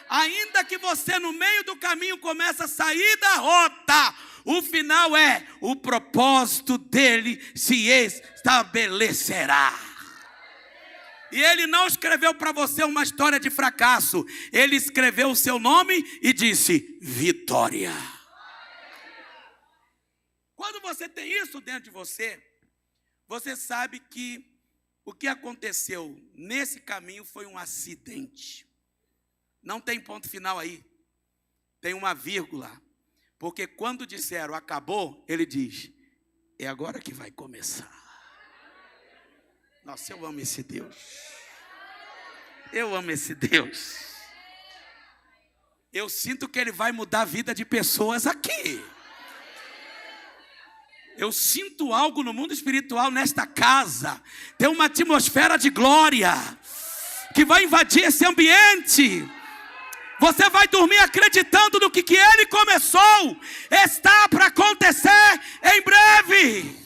Ainda que você no meio do caminho comece a sair da rota, o final é, o propósito dele se estabelecerá. E ele não escreveu para você uma história de fracasso, ele escreveu o seu nome e disse, vitória. Quando você tem isso dentro de você, você sabe que o que aconteceu nesse caminho foi um acidente. Não tem ponto final aí, tem uma vírgula. Porque quando disseram acabou, ele diz, é agora que vai começar. Nossa, eu amo esse Deus. Eu amo esse Deus. Eu sinto que ele vai mudar a vida de pessoas aqui. Eu sinto algo no mundo espiritual nesta casa. Tem uma atmosfera de glória que vai invadir esse ambiente. Você vai dormir acreditando no que ele começou. Está para acontecer em breve.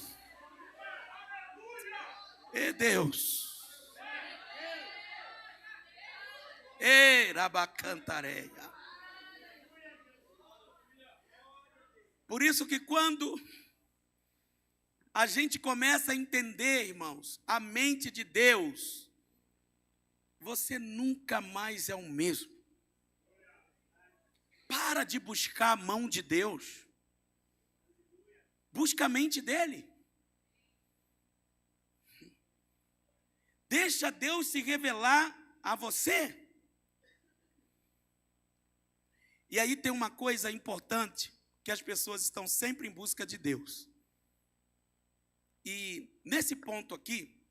E Deus. E rabacantareia. Por isso que quando a gente começa a entender, irmãos, a mente de Deus, você nunca mais é o mesmo. Para de buscar a mão de Deus. Busca a mente dele. Deixa Deus se revelar a você. E aí tem uma coisa importante, que as pessoas estão sempre em busca de Deus. E nesse ponto aqui,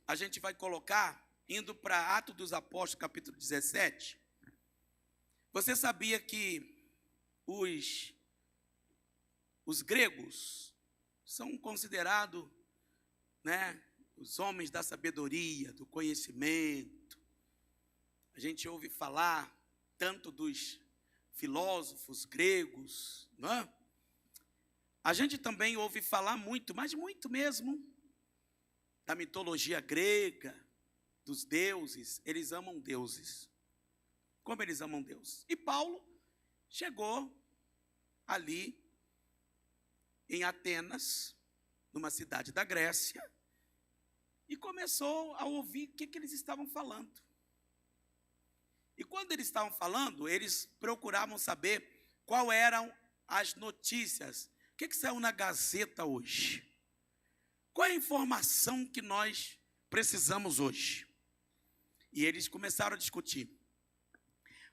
a gente vai colocar, indo para Atos dos Apóstolos, capítulo 17. Você sabia que os gregos são considerados, né, os homens da sabedoria, do conhecimento. A gente ouve falar tanto dos filósofos gregos, não é? A gente também ouve falar muito, mas muito mesmo, da mitologia grega, dos deuses. Eles amam deuses. Como eles amam Deus. E Paulo chegou ali em Atenas, numa cidade da Grécia, e começou a ouvir o que eles estavam falando. E quando eles estavam falando, eles procuravam saber qual eram as notícias. O que saiu na Gazeta hoje? Qual é a informação que nós precisamos hoje? E eles começaram a discutir.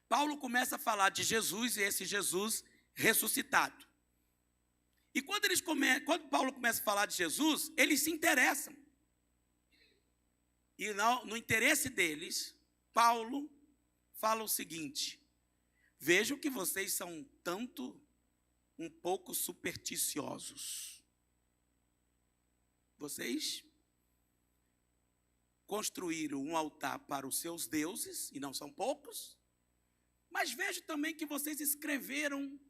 Paulo começa a falar de Jesus e esse Jesus ressuscitado. E quando Paulo começa a falar de Jesus, eles se interessam. E no interesse deles, Paulo fala o seguinte: vejo que vocês são um pouco supersticiosos. Vocês construíram um altar para os seus deuses, e não são poucos, mas vejo também que vocês escreveram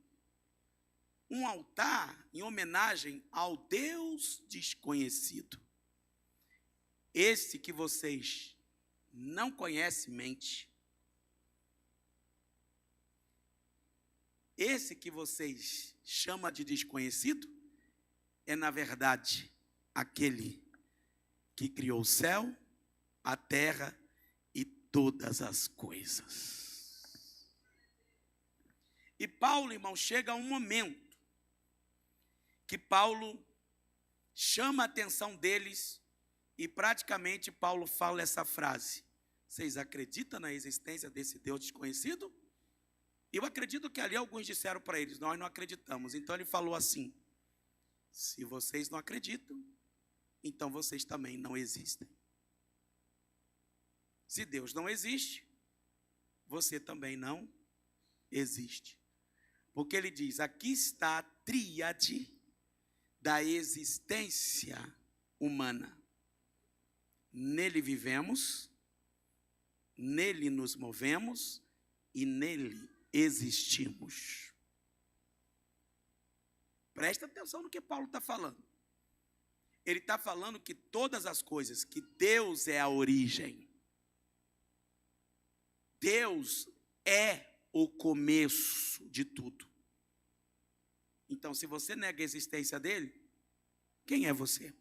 um altar em homenagem ao Deus desconhecido. Esse que vocês não conhecem mente. Esse que vocês chamam de desconhecido é, na verdade, aquele que criou o céu, a terra e todas as coisas. E Paulo, irmão, chega a um momento que Paulo chama a atenção deles e praticamente Paulo fala essa frase: vocês acreditam na existência desse Deus desconhecido? Eu acredito que ali alguns disseram para eles: nós não acreditamos. Então ele falou assim: se vocês não acreditam, então vocês também não existem. Se Deus não existe, você também não existe. Porque ele diz: aqui está a tríade da existência humana. Nele vivemos, nele nos movemos e nele existimos. Presta atenção no que Paulo está falando. Ele está falando que todas as coisas, que Deus é a origem. Deus é o começo de tudo. Então, se você nega a existência dele, quem é você?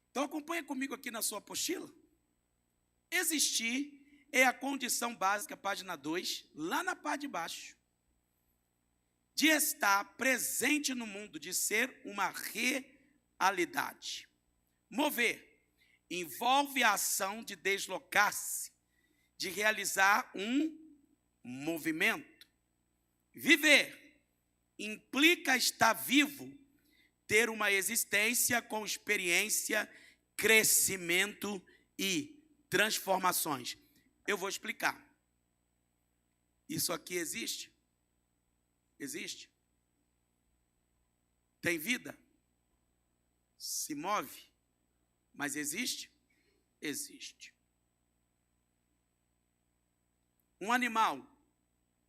Então, acompanha comigo aqui na sua apostila. Existir é a condição básica, página 2, lá na parte de baixo, de estar presente no mundo, de ser uma realidade. Mover envolve a ação de deslocar-se, de realizar um movimento. Viver implica estar vivo, ter uma existência com experiência, crescimento e transformações. Eu vou explicar. Isso aqui existe? Existe? Tem vida? Se move? Mas existe? Existe. Um animal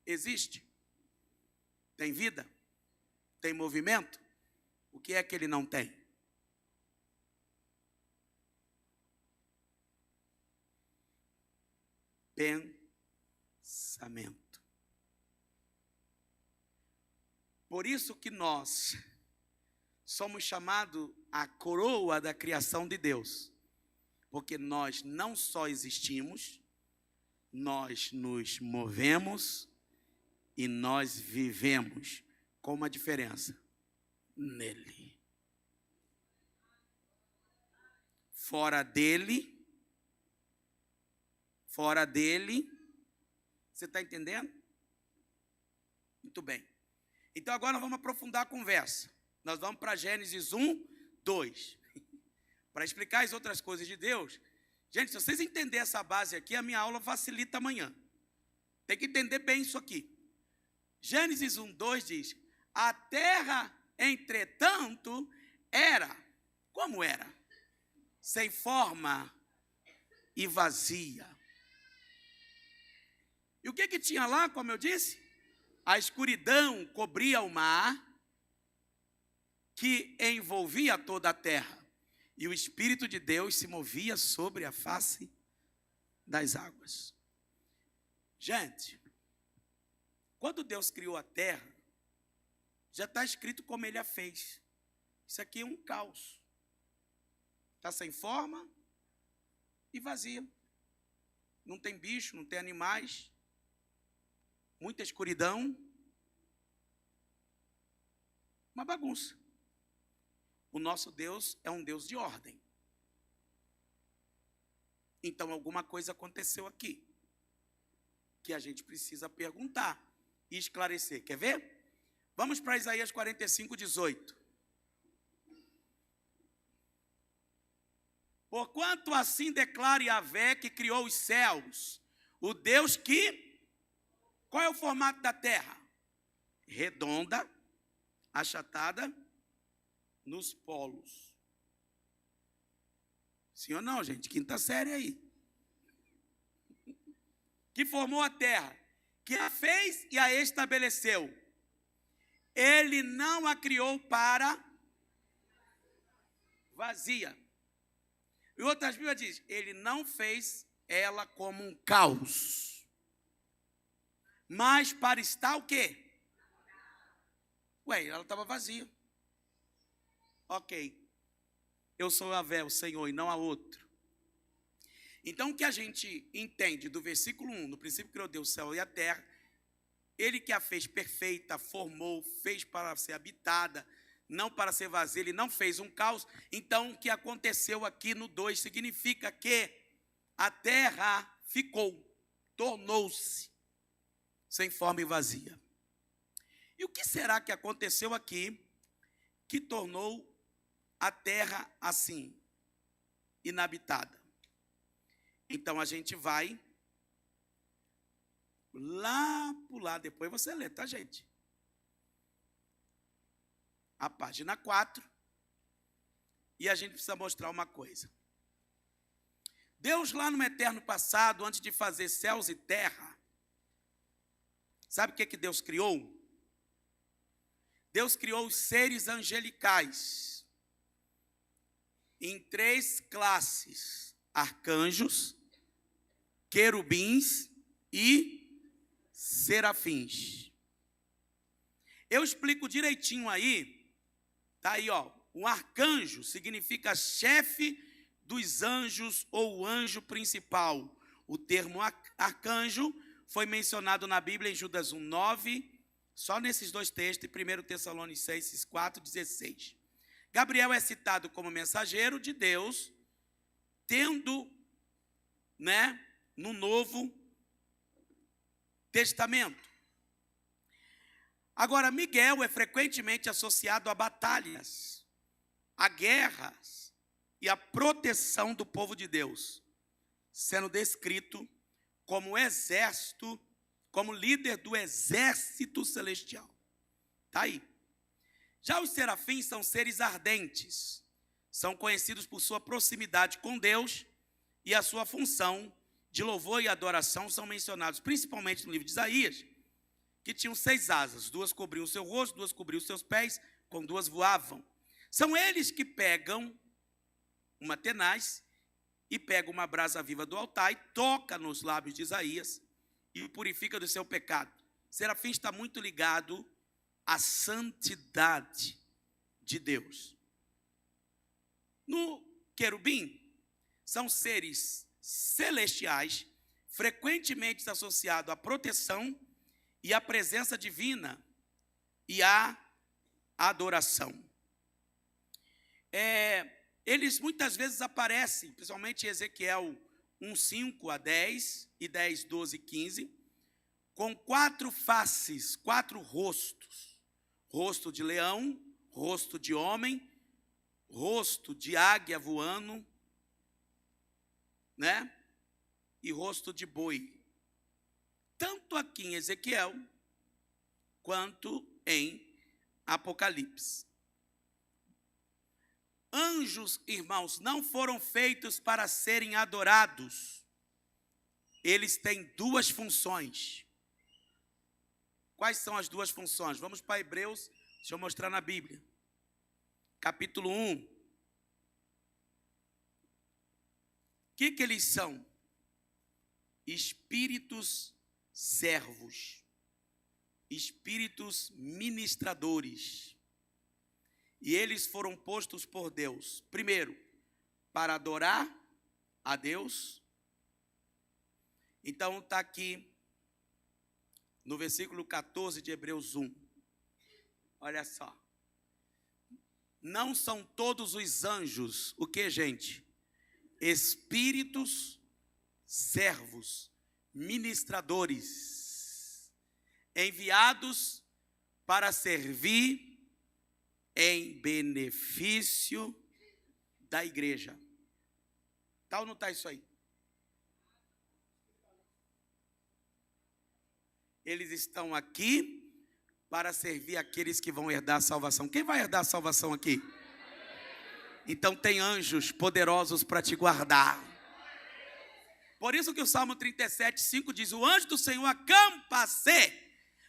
existe? Tem vida? Tem movimento? O que é que ele não tem? Pensamento. Por isso que nós somos chamados a coroa da criação de Deus. Porque nós não só existimos, nós nos movemos e nós vivemos. Com uma diferença: nele. Fora dele, você está entendendo? Muito bem. Então agora nós vamos aprofundar a conversa. Nós vamos para Gênesis 1, 2. Para explicar as outras coisas de Deus. Gente, se vocês entenderem essa base aqui, a minha aula facilita amanhã. Tem que entender bem isso aqui. Gênesis 1, 2 diz: a terra, entretanto, era, como era? Sem forma e vazia. E o que tinha lá, como eu disse? A escuridão cobria o mar, que envolvia toda a terra. E o Espírito de Deus se movia sobre a face das águas. Gente, quando Deus criou a terra, já está escrito como ele a fez. Isso aqui é um caos. Está sem forma e vazio. Não tem bicho, não tem animais. Muita escuridão. Uma bagunça. O nosso Deus é um Deus de ordem. Então alguma coisa aconteceu aqui, que a gente precisa perguntar e esclarecer. Quer ver? Vamos para Isaías 45, 18. Porquanto assim declara Yahvé, que criou os céus, o Deus que... Qual é o formato da terra? Redonda, achatada nos polos. Sim ou não, gente? Quinta série aí. Que formou a terra, que a fez e a estabeleceu. Ele não a criou para vazia. E outras Bíblias diz, ele não fez ela como um caos, mas para estar o quê? Ué, ela estava vazia. Ok. Eu sou Yahvé, o Senhor, e não há outro. Então, o que a gente entende do versículo 1, no princípio criou Deus o céu e a terra, ele que a fez perfeita, formou, fez para ser habitada, não para ser vazia, ele não fez um caos. Então, o que aconteceu aqui no 2 significa que a terra ficou, tornou-se sem forma e vazia. E o que será que aconteceu aqui que tornou a terra assim, inabitada? Então a gente vai lá pular, depois você lê, tá, gente? A página 4. E a gente precisa mostrar uma coisa. Deus lá no eterno passado, antes de fazer céus e terra, sabe o que Deus criou? Deus criou os seres angelicais em 3 classes: arcanjos, querubins e serafins. Eu explico direitinho aí, tá aí, ó. O arcanjo significa chefe dos anjos ou anjo principal. O termo arcanjo foi mencionado na Bíblia em Judas 1:9, só nesses 2 textos, e 1 Tessalonicenses 4:16. Gabriel é citado como mensageiro de Deus, tendo, no Novo Testamento. Agora, Miguel é frequentemente associado a batalhas, a guerras e a proteção do povo de Deus, sendo descrito como exército, como líder do exército celestial. Está aí. Já os serafins são seres ardentes, são conhecidos por sua proximidade com Deus, e a sua função de louvor e adoração são mencionados principalmente no livro de Isaías, que tinham 6 asas, 2 cobriam o seu rosto, 2 cobriam os seus pés, com 2 voavam. São eles que pegam uma tenaz e pegam uma brasa viva do altar e toca nos lábios de Isaías e o purifica do seu pecado. O serafim está muito ligado à santidade de Deus. No querubim, são seres celestiais, frequentemente associados à proteção e à presença divina e à adoração. Eles muitas vezes aparecem, principalmente em Ezequiel 1:5 a 10 e 10, 12 e 15, com 4 faces, 4 rostos: rosto de leão, rosto de homem, rosto de águia voando, e rosto de boi. Tanto aqui em Ezequiel, quanto em Apocalipse. Anjos, irmãos, não foram feitos para serem adorados. Eles têm 2 funções. Quais são as 2 funções? Vamos para Hebreus, deixa eu mostrar na Bíblia. Capítulo 1. O que eles são? Espíritos servos, espíritos ministradores. E eles foram postos por Deus, primeiro, para adorar a Deus. Então está aqui no versículo 14 de Hebreus 1. Olha só. Não são todos os anjos, o que, gente? Espíritos servos, ministradores, enviados para servir em benefício da igreja. Tá ou não está isso aí? Eles estão aqui para servir aqueles que vão herdar a salvação. Quem vai herdar a salvação aqui? Então tem anjos poderosos para te guardar. Por isso que o Salmo 37:5 diz: o anjo do Senhor acampa-se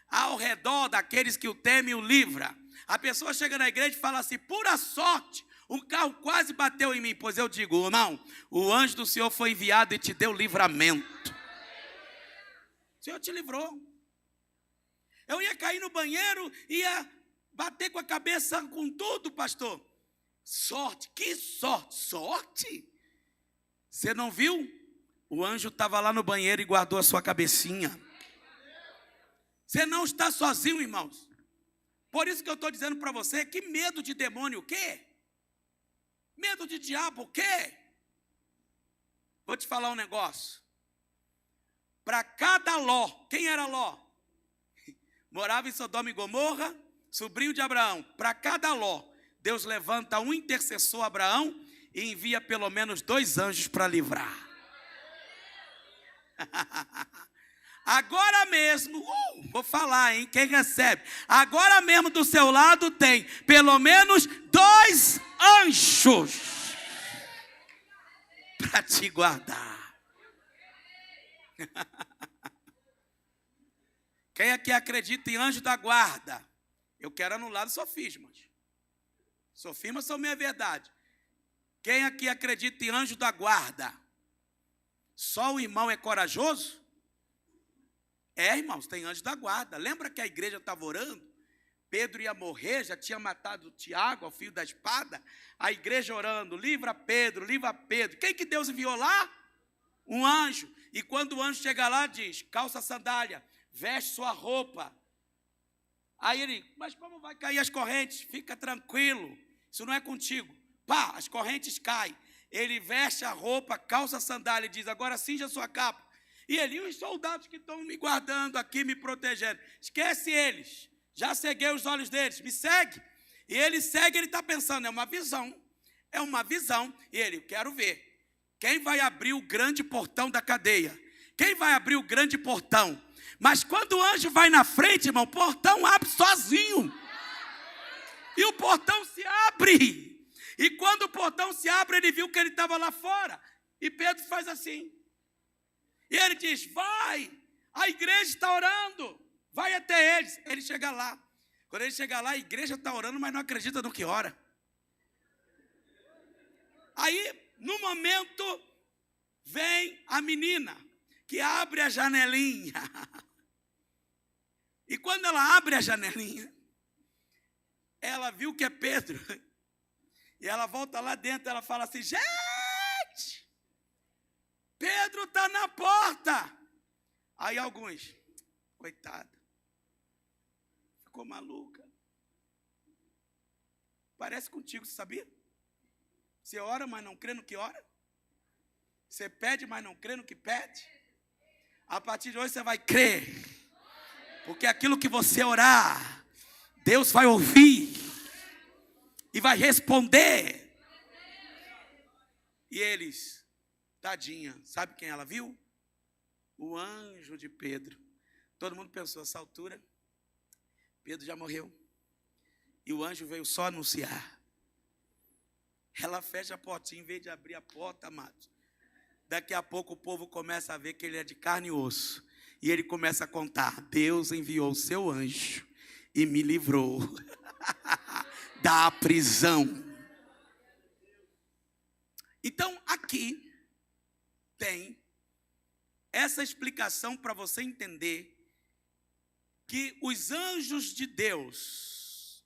ao redor daqueles que o temem e o livra. A pessoa chega na igreja e fala assim: pura sorte, um carro quase bateu em mim. Pois eu digo: irmão, o anjo do Senhor foi enviado e te deu livramento. O Senhor te livrou. Eu ia cair no banheiro, ia bater com a cabeça com tudo, pastor. Sorte, que sorte? Sorte? Você não viu? O anjo estava lá no banheiro e guardou a sua cabecinha. Você não está sozinho, irmãos. Por isso que eu estou dizendo para você, que medo de demônio o quê? Medo de diabo o quê? Vou te falar um negócio. Para cada Ló, quem era Ló? Morava em Sodoma e Gomorra, sobrinho de Abraão. Para cada Ló, Deus levanta um intercessor, Abraão, e envia pelo menos 2 anjos para livrar. Agora mesmo, vou falar, hein? Quem recebe? Agora mesmo do seu lado tem pelo menos 2 anjos para te guardar. Quem aqui acredita em anjo da guarda? Eu quero anular os sofismas. Sofismas são minha verdade. Quem aqui acredita em anjo da guarda? Só o irmão é corajoso? É, irmãos, tem anjo da guarda. Lembra que a igreja estava orando? Pedro ia morrer, já tinha matado Tiago ao fio da espada. A igreja orando: livra Pedro, livra Pedro. Quem que Deus enviou lá? Um anjo. E quando o anjo chega lá, diz: calça a sandália, veste sua roupa. Aí ele: mas como vai cair as correntes? Fica tranquilo, isso não é contigo. Pá, as correntes caem. Ele veste a roupa, calça a sandália e diz: agora cinja a sua capa. E ele: e os soldados que estão me guardando aqui, me protegendo? Esquece eles, já ceguei os olhos deles, me segue. E ele segue, ele está pensando: é uma visão. E ele: quero ver. Quem vai abrir o grande portão da cadeia? Quem vai abrir o grande portão? Mas quando o anjo vai na frente, irmão, o portão abre sozinho. E o portão se abre. E quando o portão se abre, ele viu que ele estava lá fora. E Pedro faz assim. E ele diz: vai, a igreja está orando. Vai até eles. Ele chega lá. Quando ele chega lá, a igreja está orando, mas não acredita no que ora. Aí, no momento, vem a menina que abre a janelinha. E quando ela abre a janelinha, ela viu que é Pedro. E ela volta lá dentro, ela fala assim: gente, Pedro está na porta. Aí alguns: coitada, ficou maluca. Parece contigo, você sabia? Você ora, mas não crê no que ora. Você pede, mas não crê no que pede. A partir de hoje você vai crer. Porque aquilo que você orar, Deus vai ouvir. E vai responder. E eles: tadinha, sabe quem ela viu? O anjo de Pedro. Todo mundo pensou: essa altura, Pedro já morreu. E o anjo veio só anunciar. Ela fecha a portinha, em vez de abrir a porta, amados. Daqui a pouco o povo começa a ver que ele é de carne e osso. E ele começa a contar: Deus enviou o seu anjo e me livrou da prisão. Então, aqui tem essa explicação para você entender que os anjos de Deus,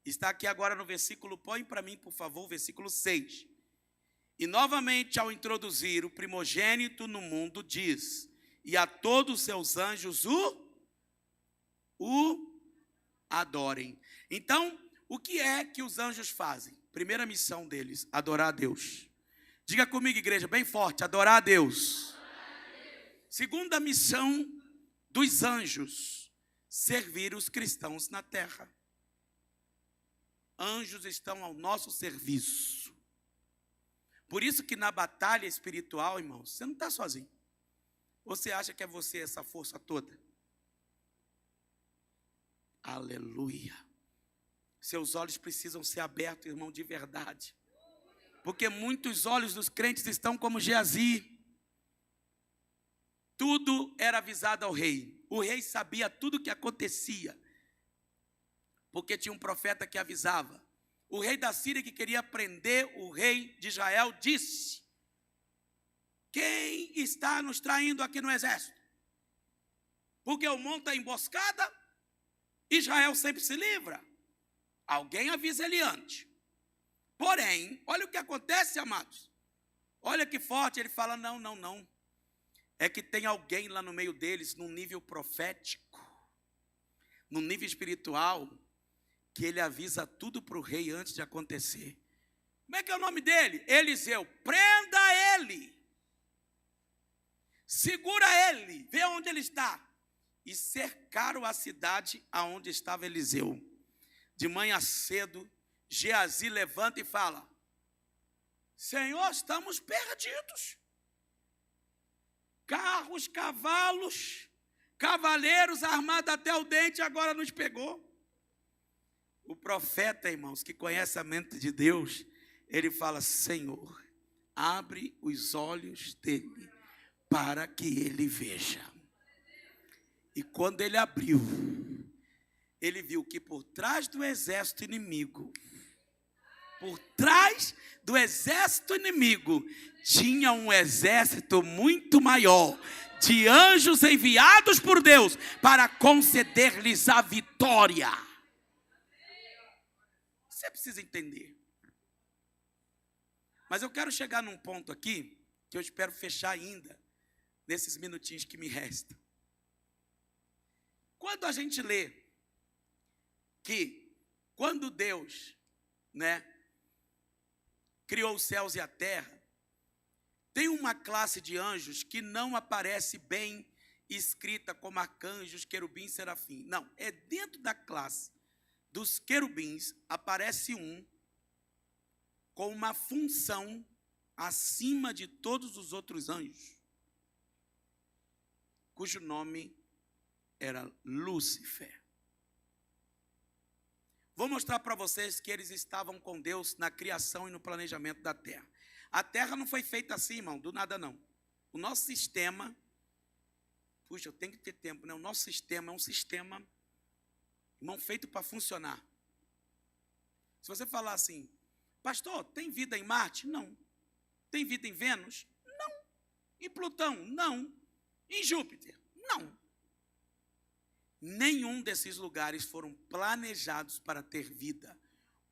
está aqui agora no versículo, põe para mim, por favor, o versículo 6. E novamente, ao introduzir o primogênito no mundo, diz: e a todos os seus anjos o adorem. Então, o que é que os anjos fazem? Primeira missão deles: adorar a Deus. Diga comigo, igreja, bem forte: adorar a Deus. Segunda missão dos anjos: servir os cristãos na terra. Anjos estão ao nosso serviço. Por isso que na batalha espiritual, irmãos, você não está sozinho. Você acha que é você essa força toda? Aleluia. Seus olhos precisam ser abertos, irmão, de verdade. Porque muitos olhos dos crentes estão como Geazi. tudo era avisado ao rei. O rei sabia tudo o que acontecia, porque tinha um profeta que avisava. O rei da Síria, que queria prender o rei de Israel, disse: quem está nos traindo aqui no exército? Porque eu monto a emboscada, Israel sempre se livra. Alguém avisa ele antes. Porém, olha o que acontece, amados. Olha que forte, ele fala: não. É que tem alguém lá no meio deles, num nível profético, num nível espiritual, que ele avisa tudo para o rei antes de acontecer. Como é que é o nome dele? Eliseu. Prenda ele. Segura ele. Vê onde ele está. E cercaram a cidade aonde estava Eliseu. De manhã cedo, Geazi levanta e fala: Senhor, estamos perdidos. Carros, cavalos, cavaleiros armados até o dente, agora nos pegou. O profeta, irmãos, que conhece a mente de Deus, ele fala: Senhor, abre os olhos dele para que ele veja. E quando ele abriu, ele viu que por trás do exército inimigo, tinha um exército muito maior, de anjos enviados por Deus para conceder-lhes a vitória. Você precisa entender. Mas eu quero chegar num ponto aqui, que eu espero fechar ainda, nesses minutinhos que me restam. Quando a gente lê que quando Deus, criou os céus e a terra, tem uma classe de anjos que não aparece bem escrita como arcanjos, querubins, serafim. Não, é dentro da classe dos querubins, aparece um com uma função acima de todos os outros anjos, cujo nome era Lúcifer. Vou mostrar para vocês que eles estavam com Deus na criação e no planejamento da terra. A terra não foi feita assim, irmão, do nada não. O nosso sistema, puxa, eu tenho que ter tempo, né? O nosso sistema é um sistema, irmão, feito para funcionar. Se você falar assim: pastor, tem vida em Marte? Não. Tem vida em Vênus? Não. Em Plutão? Não. Em Júpiter? Não. Nenhum desses lugares foram planejados para ter vida.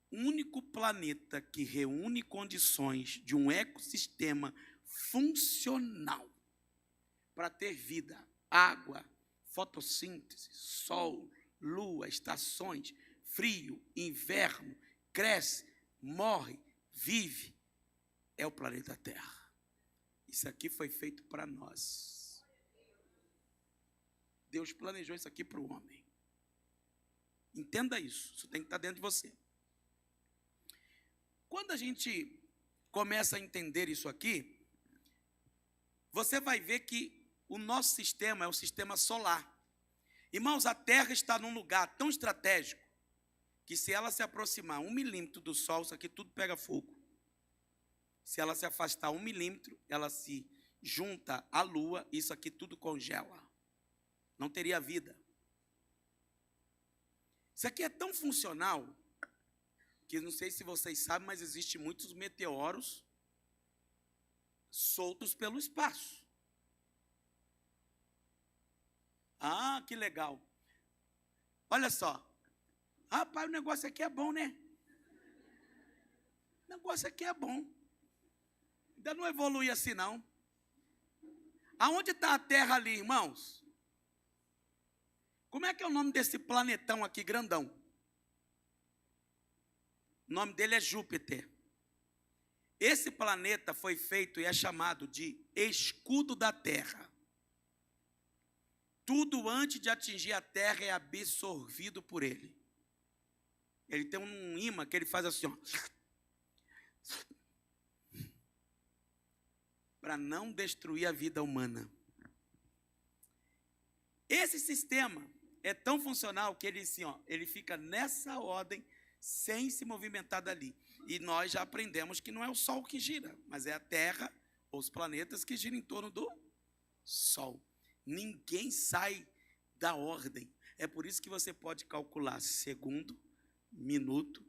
O único planeta que reúne condições de um ecossistema funcional para ter vida: água, fotossíntese, sol, lua, estações, frio, inverno, cresce, morre, vive, é o planeta Terra. Isso aqui foi feito para nós. Deus planejou isso aqui para o homem. Entenda isso, isso tem que estar dentro de você. Quando a gente começa a entender isso aqui, você vai ver que o nosso sistema é o sistema solar. Irmãos, a Terra está num lugar tão estratégico que se ela se aproximar 1 milímetro do Sol, isso aqui tudo pega fogo. Se ela se afastar 1 milímetro, ela se junta à Lua, isso aqui tudo congela. Não teria vida. Isso aqui é tão funcional que não sei se vocês sabem, mas existem muitos meteoros soltos pelo espaço. Ah, que legal. Olha só. Rapaz, o negócio aqui é bom, né? O negócio aqui é bom. Ainda não evolui assim, não. Aonde está a Terra ali, irmãos? Como é que é o nome desse planetão aqui, grandão? O nome dele é Júpiter. Esse planeta foi feito e é chamado de escudo da Terra. Tudo antes de atingir a Terra é absorvido por ele. Ele tem um imã que ele faz assim, ó, para não destruir a vida humana. Esse sistema é tão funcional que ele, assim, ó, ele fica nessa ordem sem se movimentar dali. E nós já aprendemos que não é o Sol que gira, mas é a Terra, ou os planetas que giram em torno do Sol. Ninguém sai da ordem. É por isso que você pode calcular segundo, minuto,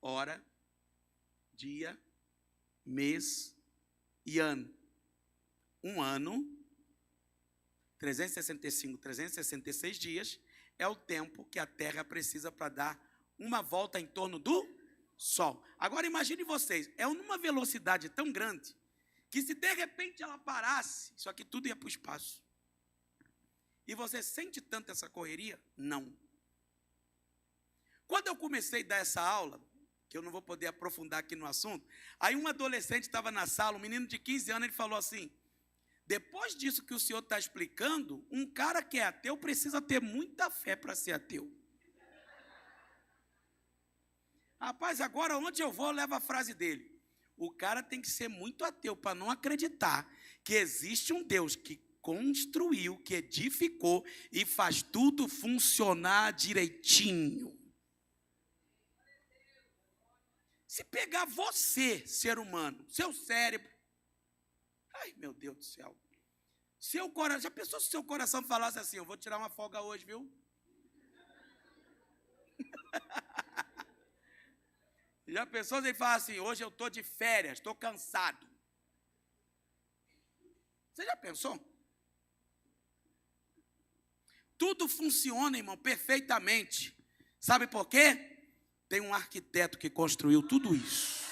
hora, dia, mês e ano. Um ano, 365, 366 dias, é o tempo que a Terra precisa para dar uma volta em torno do Sol. Agora imagine vocês, é numa velocidade tão grande, que se de repente ela parasse, isso aqui tudo ia para o espaço. E você sente tanto essa correria? Não. Quando eu comecei a dar essa aula, que eu não vou poder aprofundar aqui no assunto, aí um adolescente estava na sala, um menino de 15 anos, ele falou assim, depois disso que o senhor está explicando, um cara que é ateu precisa ter muita fé para ser ateu. Rapaz, agora onde eu vou, eu levo a frase dele. O cara tem que ser muito ateu para não acreditar que existe um Deus que construiu, que edificou e faz tudo funcionar direitinho. Se pegar você, ser humano, seu cérebro, ai meu Deus do céu, seu coração, já pensou se seu coração falasse assim, eu vou tirar uma folga hoje, viu? Já pensou se ele fala assim, hoje eu estou de férias, estou cansado. Você já pensou? Tudo funciona, irmão, perfeitamente. Sabe por quê? Tem um arquiteto que construiu tudo isso.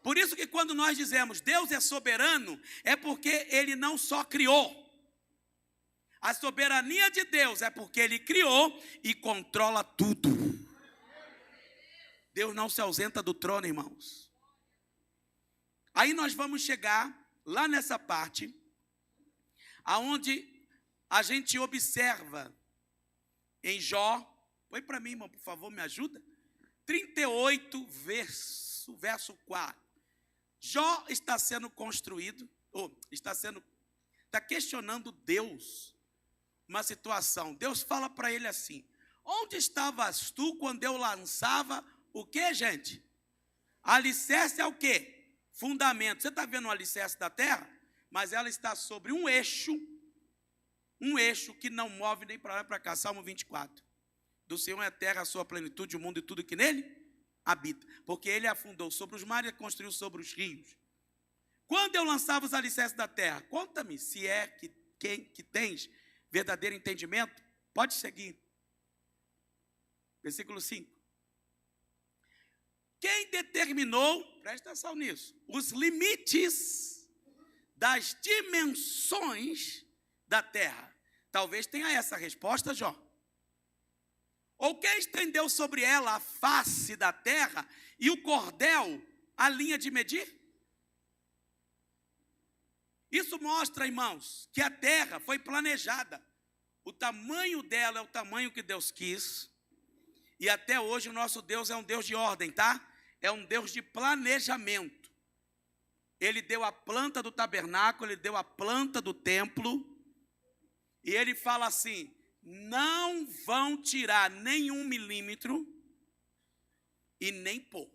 Por isso que quando nós dizemos Deus é soberano, é porque Ele não só criou. A soberania de Deus é porque Ele criou e controla tudo. Deus não se ausenta do trono, irmãos. Aí nós vamos chegar lá nessa parte, aonde a gente observa em Jó, põe para mim, irmão, por favor, me ajuda. 38, verso 4. Jó está sendo construído, está questionando Deus, uma situação. Deus fala para ele assim, onde estavas tu quando eu lançava o que, gente? Alicerce é o quê? Fundamento. Você está vendo o alicerce da terra? Mas ela está sobre um eixo que não move nem para lá nem para cá. Salmo 24. Do Senhor é a terra, a sua plenitude, o mundo e tudo que nele habita. Porque ele afundou sobre os mares e construiu sobre os rios. Quando eu lançava os alicerces da terra, conta-me se é que tens verdadeiro entendimento. Pode seguir. Versículo 5. Quem determinou, presta atenção nisso, os limites das dimensões da terra? Talvez tenha essa resposta, Jó. Ou quem estendeu sobre ela a face da terra e o cordel, a linha de medir? Isso mostra, irmãos, que a terra foi planejada. O tamanho dela é o tamanho que Deus quis. E até hoje o nosso Deus é um Deus de ordem, tá? É um Deus de planejamento. Ele deu a planta do tabernáculo, ele deu a planta do templo. E ele fala assim, não vão tirar nem 1 milímetro e nem pôr.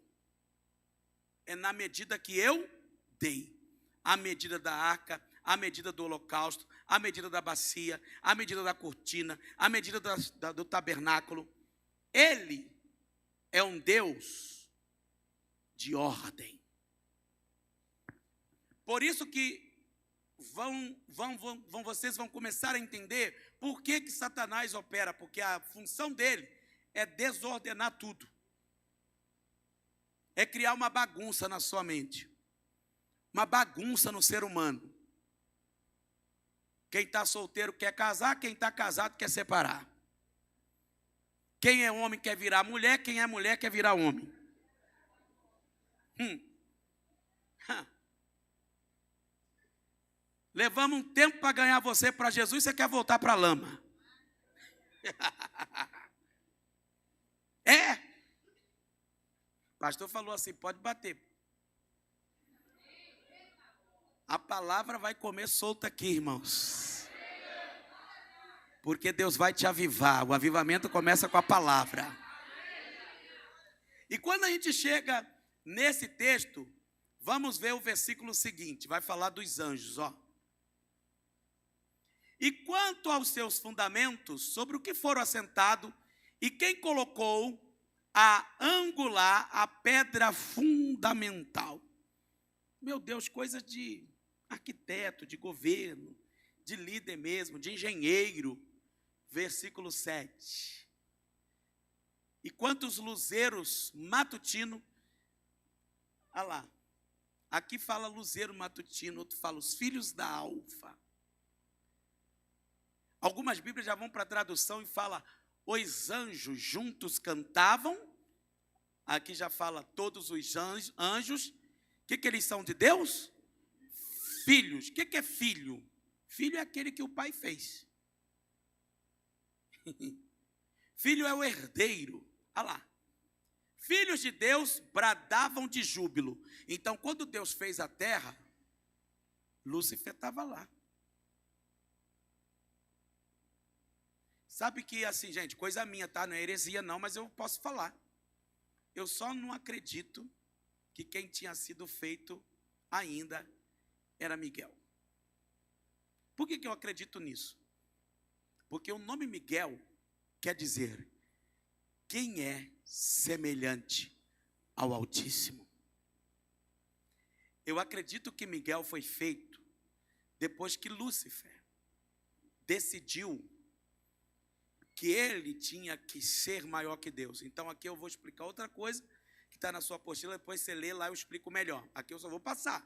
É na medida que eu dei. A medida da arca, a medida do holocausto, a medida da bacia, a medida da cortina, a medida do tabernáculo. Ele é um Deus de ordem. Por isso que vocês vão começar a entender por que Satanás opera, porque a função dele é desordenar tudo. É criar uma bagunça na sua mente. Uma bagunça no ser humano. Quem está solteiro quer casar, quem está casado quer separar. Quem é homem quer virar mulher, quem é mulher quer virar homem. Levamos um tempo para ganhar você para Jesus, você quer voltar para a lama. É. O pastor falou assim, pode bater. A palavra vai comer solta aqui, irmãos. Porque Deus vai te avivar. O avivamento começa com a palavra. E quando a gente chega nesse texto, vamos ver o versículo seguinte. Vai falar dos anjos, ó. E quanto aos seus fundamentos, sobre o que foram assentados, e quem colocou a angular, a pedra fundamental. Meu Deus, coisa de arquiteto, de governo, de líder mesmo, de engenheiro. Versículo 7. E quantos luzeiros matutino, olha lá, aqui fala luzeiro matutino, outro fala os filhos da alva. Algumas Bíblias já vão para a tradução e fala, os anjos juntos cantavam, aqui já fala todos os anjos, o que eles são de Deus? Filhos. O que é filho? Filho é aquele que o pai fez. Filho é o herdeiro. Olha lá. Filhos de Deus bradavam de júbilo. Então, quando Deus fez a terra, Lúcifer estava lá. Sabe que, assim, gente, coisa minha, tá? Não é heresia, não, mas eu posso falar. Eu só não acredito que quem tinha sido feito ainda era Miguel. Por que eu acredito nisso? Porque o nome Miguel quer dizer quem é semelhante ao Altíssimo. Eu acredito que Miguel foi feito depois que Lúcifer decidiu que ele tinha que ser maior que Deus. Então aqui eu vou explicar outra coisa que está na sua apostila, depois você lê lá eu explico melhor. Aqui eu só vou passar.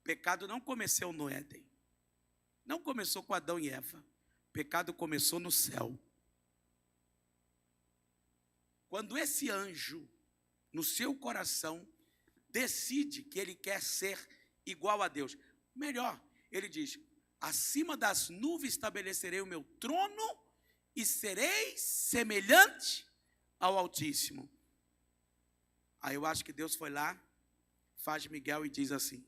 O pecado não começou no Éden. Não começou com Adão e Eva. O pecado começou no céu. Quando esse anjo, no seu coração, decide que ele quer ser igual a Deus. Melhor, ele diz, acima das nuvens estabelecerei o meu trono e serei semelhante ao Altíssimo. Aí eu acho que Deus foi lá, faz Miguel e diz assim,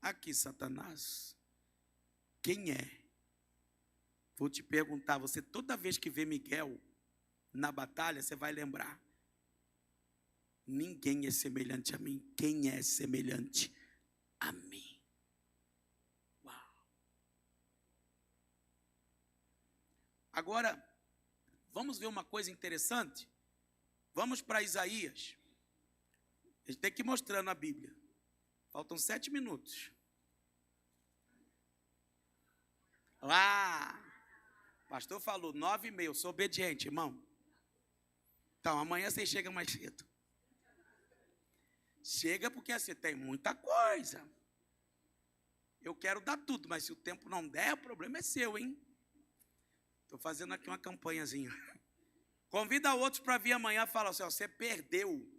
aqui Satanás, quem é? Vou te perguntar, você toda vez que vê Miguel na batalha, você vai lembrar. Ninguém é semelhante a mim. Quem é semelhante a mim? Uau! Agora, vamos ver uma coisa interessante? Vamos para Isaías. A gente tem que ir mostrando a Bíblia. Faltam 7 minutos. Lá! O pastor falou 9h30, eu sou obediente, irmão. Então, amanhã vocês chegam mais cedo. Chega porque assim, tem muita coisa. Eu quero dar tudo, mas se o tempo não der, o problema é seu, hein? Estou fazendo aqui uma campanhazinha. Convida outros para vir amanhã e fala assim, ó, você perdeu.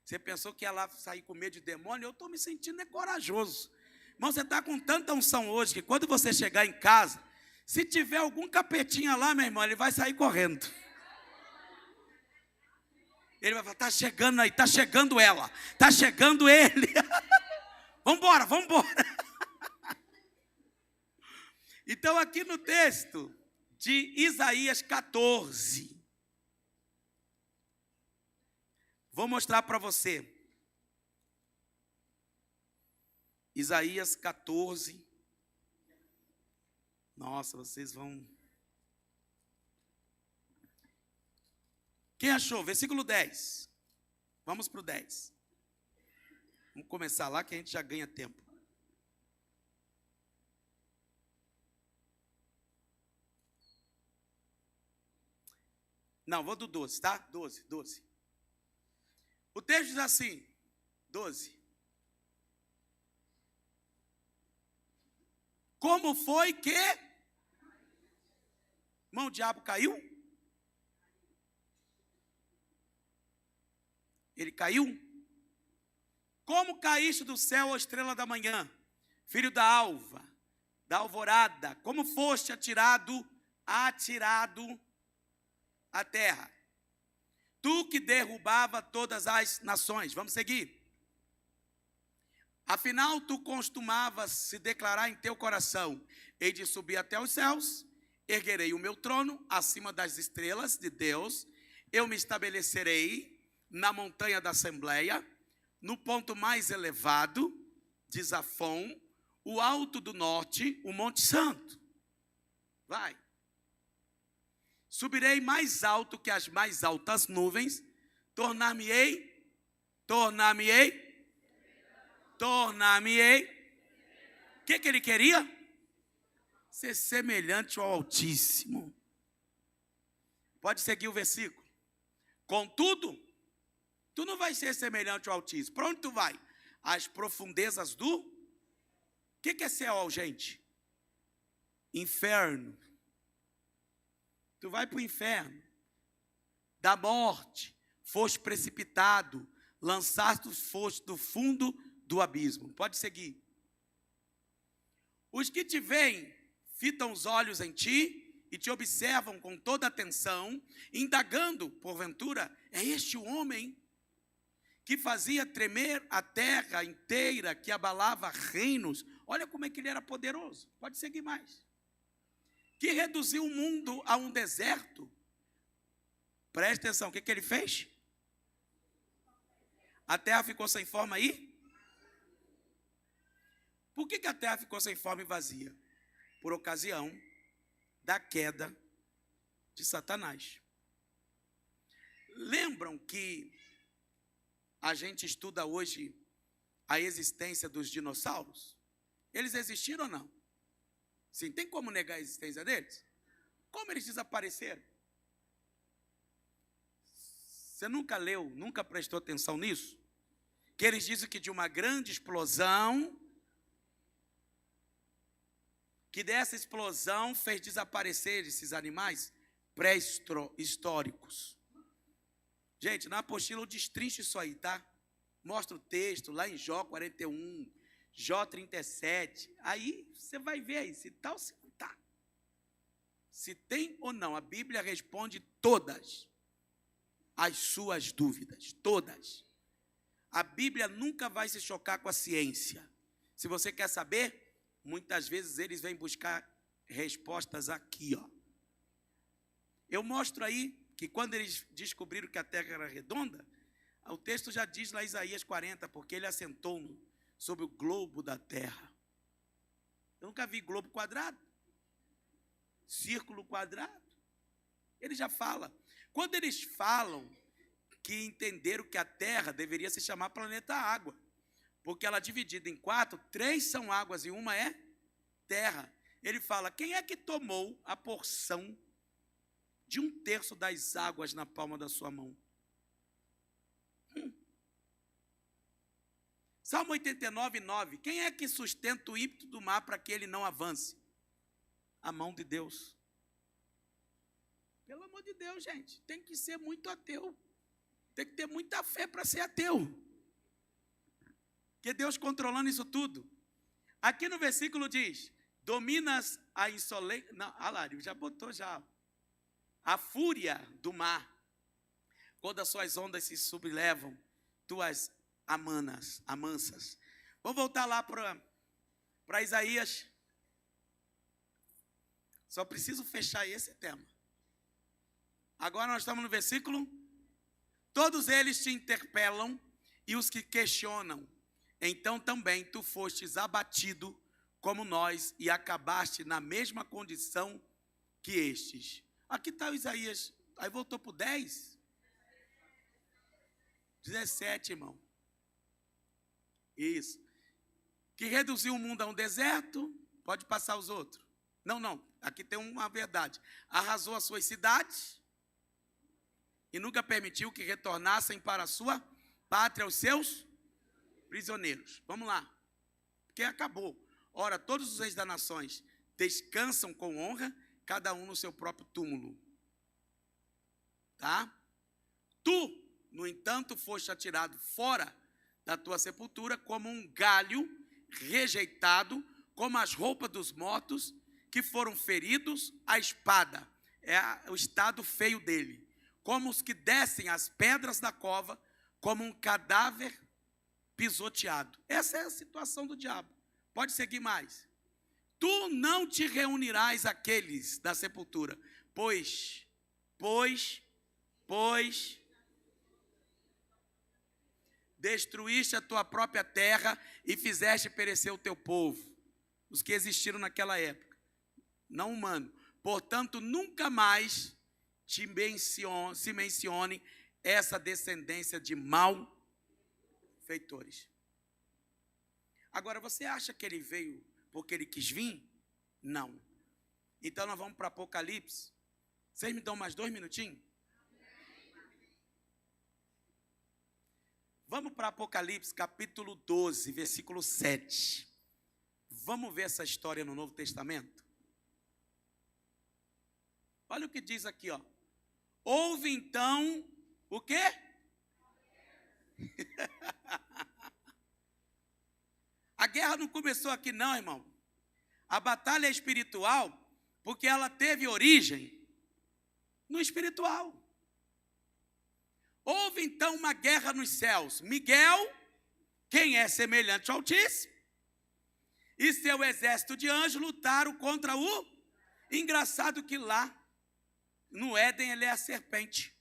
Você pensou que ia lá sair com medo de demônio? Eu estou me sentindo corajoso. Irmão, você está com tanta unção hoje que quando você chegar em casa, se tiver algum capetinha lá, meu irmão, ele vai sair correndo. Ele vai falar, está chegando aí, está chegando ela, está chegando ele. Vamos embora, vamos embora. Então aqui no texto de Isaías 14, vou mostrar para você. Isaías 14. Nossa, vocês vão... Quem achou? Versículo 10. Vamos para o 10. Vamos começar lá que a gente já ganha tempo. Não, vou do 12, tá? 12. O texto diz assim, 12. Como foi que... Irmão, o diabo caiu? Ele caiu? Como caíste do céu, ó estrela da manhã, filho da alva, da alvorada, como foste atirado à terra, tu que derrubava todas as nações. Vamos seguir. Afinal, tu costumavas se declarar em teu coração, hei de subir até os céus, erguerei o meu trono acima das estrelas de Deus, eu me estabelecerei na montanha da Assembleia, no ponto mais elevado de Zafon, o alto do norte, o Monte Santo. Vai. Subirei mais alto que as mais altas nuvens, tornar-me-ei. O que ele queria? Ser semelhante ao Altíssimo. Pode seguir o versículo. Contudo, tu não vai ser semelhante ao Altíssimo. Para onde tu vai? Às profundezas do... O que é Seol, gente? Inferno. Tu vai para o inferno. Da morte, foste precipitado, lançaste foste do fundo do abismo. Pode seguir. Os que te veem, fitam os olhos em ti e te observam com toda atenção, indagando, porventura, é este o homem que fazia tremer a terra inteira, que abalava reinos. Olha como é que ele era poderoso. Pode seguir mais. Que reduziu o mundo a um deserto. Preste atenção, o que ele fez? A terra ficou sem forma aí? Por que a terra ficou sem forma e vazia? Por ocasião da queda de Satanás. Lembram que a gente estuda hoje a existência dos dinossauros? Eles existiram ou não? Sim, tem como negar a existência deles? Como eles desapareceram? Você nunca leu, nunca prestou atenção nisso? Que eles dizem que de uma grande explosão, que dessa explosão fez desaparecer esses animais pré-históricos. Gente, na apostila eu destrincho isso aí, tá? Mostra o texto lá em Jó 41, Jó 37. Aí você vai ver aí se tá ou se não tá. Se tem ou não. A Bíblia responde todas as suas dúvidas. Todas. A Bíblia nunca vai se chocar com a ciência. Se você quer saber, muitas vezes eles vêm buscar respostas aqui, ó. Eu mostro aí que quando eles descobriram que a terra era redonda, o texto já diz lá em Isaías 40, porque ele assentou sobre o globo da terra. Eu nunca vi globo quadrado, círculo quadrado. Ele já fala. Quando eles falam que entenderam que a terra deveria se chamar planeta água, porque ela é dividida em 4, 3 são águas e uma é terra. Ele fala, quem é que tomou a porção de 1/3 das águas na palma da sua mão? Salmo 89, 9. Quem é que sustenta o ímpeto do mar para que ele não avance? A mão de Deus. Pelo amor de Deus, gente, tem que ser muito ateu. Tem que ter muita fé para ser ateu. Que Deus controlando isso tudo. Aqui no versículo diz, dominas a insolência... Não, Alário, já botou já. A fúria do mar. Quando as suas ondas se sublevam, tuas amansas. Vamos voltar lá para Isaías. Só preciso fechar esse tema. Agora nós estamos no versículo. Todos eles te interpelam e os que questionam. Então também tu fostes abatido como nós e acabaste na mesma condição que estes. Aqui está o Isaías. Aí voltou para o 10. 17, irmão. Isso. Que reduziu o mundo a um deserto. Pode passar os outros. Não. Aqui tem uma verdade. Arrasou as suas cidades e nunca permitiu que retornassem para a sua pátria os seus prisioneiros. Vamos lá. Porque acabou. Ora, todos os reis das nações descansam com honra, cada um no seu próprio túmulo. Tá? Tu, no entanto, foste atirado fora da tua sepultura como um galho rejeitado, como as roupas dos mortos que foram feridos à espada. É o estado feio dele. Como os que descem as pedras da cova, como um cadáver pisoteado. Essa é a situação do diabo. Pode seguir mais. Tu não te reunirás àqueles da sepultura, pois destruíste a tua própria terra e fizeste perecer o teu povo, os que existiram naquela época, não humano, Portanto, nunca mais se mencione essa descendência de malfeitores. Agora, você acha que ele veio porque ele quis vir? Não. Então, nós vamos para Apocalipse. Vocês me dão mais 2 minutinhos? Vamos para Apocalipse, capítulo 12, versículo 7. Vamos ver essa história no Novo Testamento? Olha o que diz aqui, ó. Houve então, o quê? A guerra não começou aqui não, irmão. A batalha é espiritual, porque ela teve origem no espiritual. Houve então uma guerra nos céus. Miguel, quem é semelhante ao Altíssimo, e seu exército de anjos lutaram contra o... Engraçado que lá, no Éden, ele é a serpente.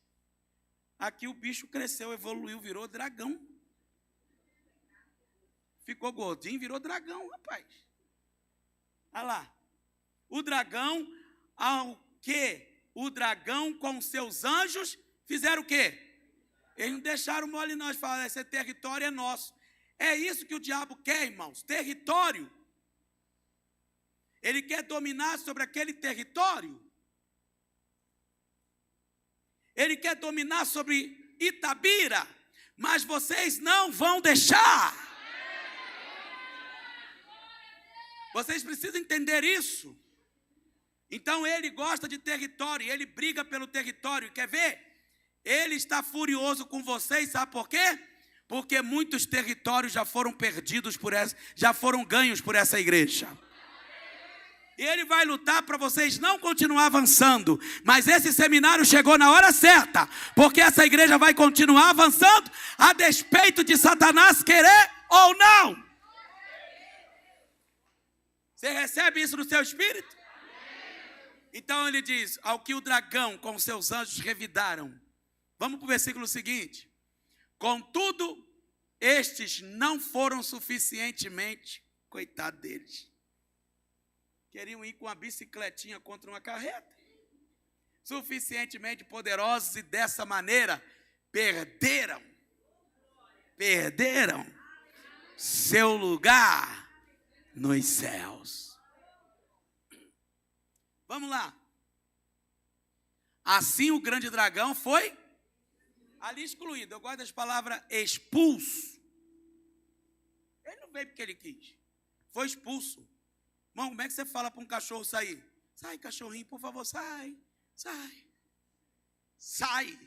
Aqui o bicho cresceu, evoluiu, virou dragão. Ficou gordinho, virou dragão, rapaz. Olha lá. O dragão, ao que o dragão com seus anjos fizeram o quê? Eles não deixaram mole não, eles falaram, esse território é nosso. É isso que o diabo quer, irmãos, território. Ele quer dominar sobre aquele território. Ele quer dominar sobre Itabira, mas vocês não vão deixar. Vocês precisam entender isso. Então ele gosta de território, ele briga pelo território. Quer ver? Ele está furioso com vocês, sabe por quê? Porque muitos territórios já foram perdidos já foram ganhos por essa igreja. E ele vai lutar para vocês não continuar avançando. Mas esse seminário chegou na hora certa, porque essa igreja vai continuar avançando, a despeito de Satanás querer ou não. Você recebe isso no seu espírito? Então ele diz, ao que o dragão com seus anjos revidaram. Vamos para o versículo seguinte. Contudo, estes não foram suficientemente, coitado deles. Queriam ir com a bicicletinha contra uma carreta. Suficientemente poderosos e dessa maneira perderam seu lugar nos céus. Vamos lá. Assim o grande dragão foi ali excluído. Eu gosto das palavras expulso. Ele não veio porque ele quis. Foi expulso. Irmão, como é que você fala para um cachorro sair? Sai, cachorrinho, por favor, sai. Sai. Sai.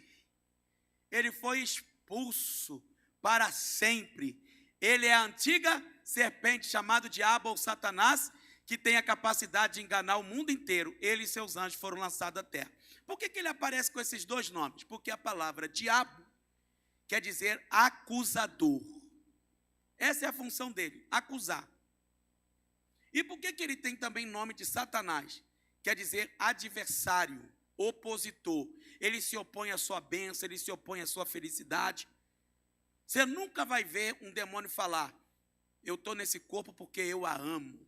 Ele foi expulso para sempre. Ele é a antiga serpente chamada diabo ou Satanás, que tem a capacidade de enganar o mundo inteiro. Ele e seus anjos foram lançados à terra. Por que ele aparece com esses dois nomes? Porque a palavra diabo quer dizer acusador. Essa é a função dele, acusar. E por que ele tem também nome de Satanás? Quer dizer adversário, opositor. Ele se opõe à sua bênção, ele se opõe à sua felicidade. Você nunca vai ver um demônio falar, eu estou nesse corpo porque eu a amo.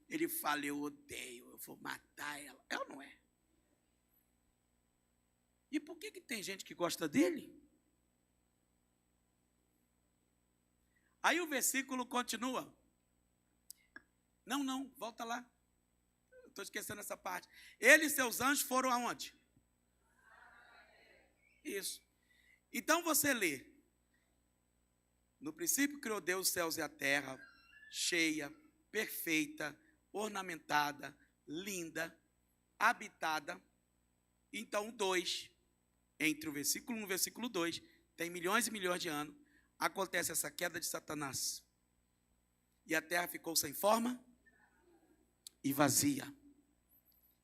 Ele fala, eu odeio, eu vou matar ela. É ou não é? E por que tem gente que gosta dele? Aí o versículo continua. Não, volta lá. Estou esquecendo essa parte. Ele e seus anjos foram aonde? Isso. Então você lê. No princípio criou Deus os céus e a terra, cheia, perfeita, ornamentada, linda, habitada. Então 2, entre o versículo 1 e o versículo 2, tem milhões e milhões de anos, acontece essa queda de Satanás. E a terra ficou sem forma e vazia.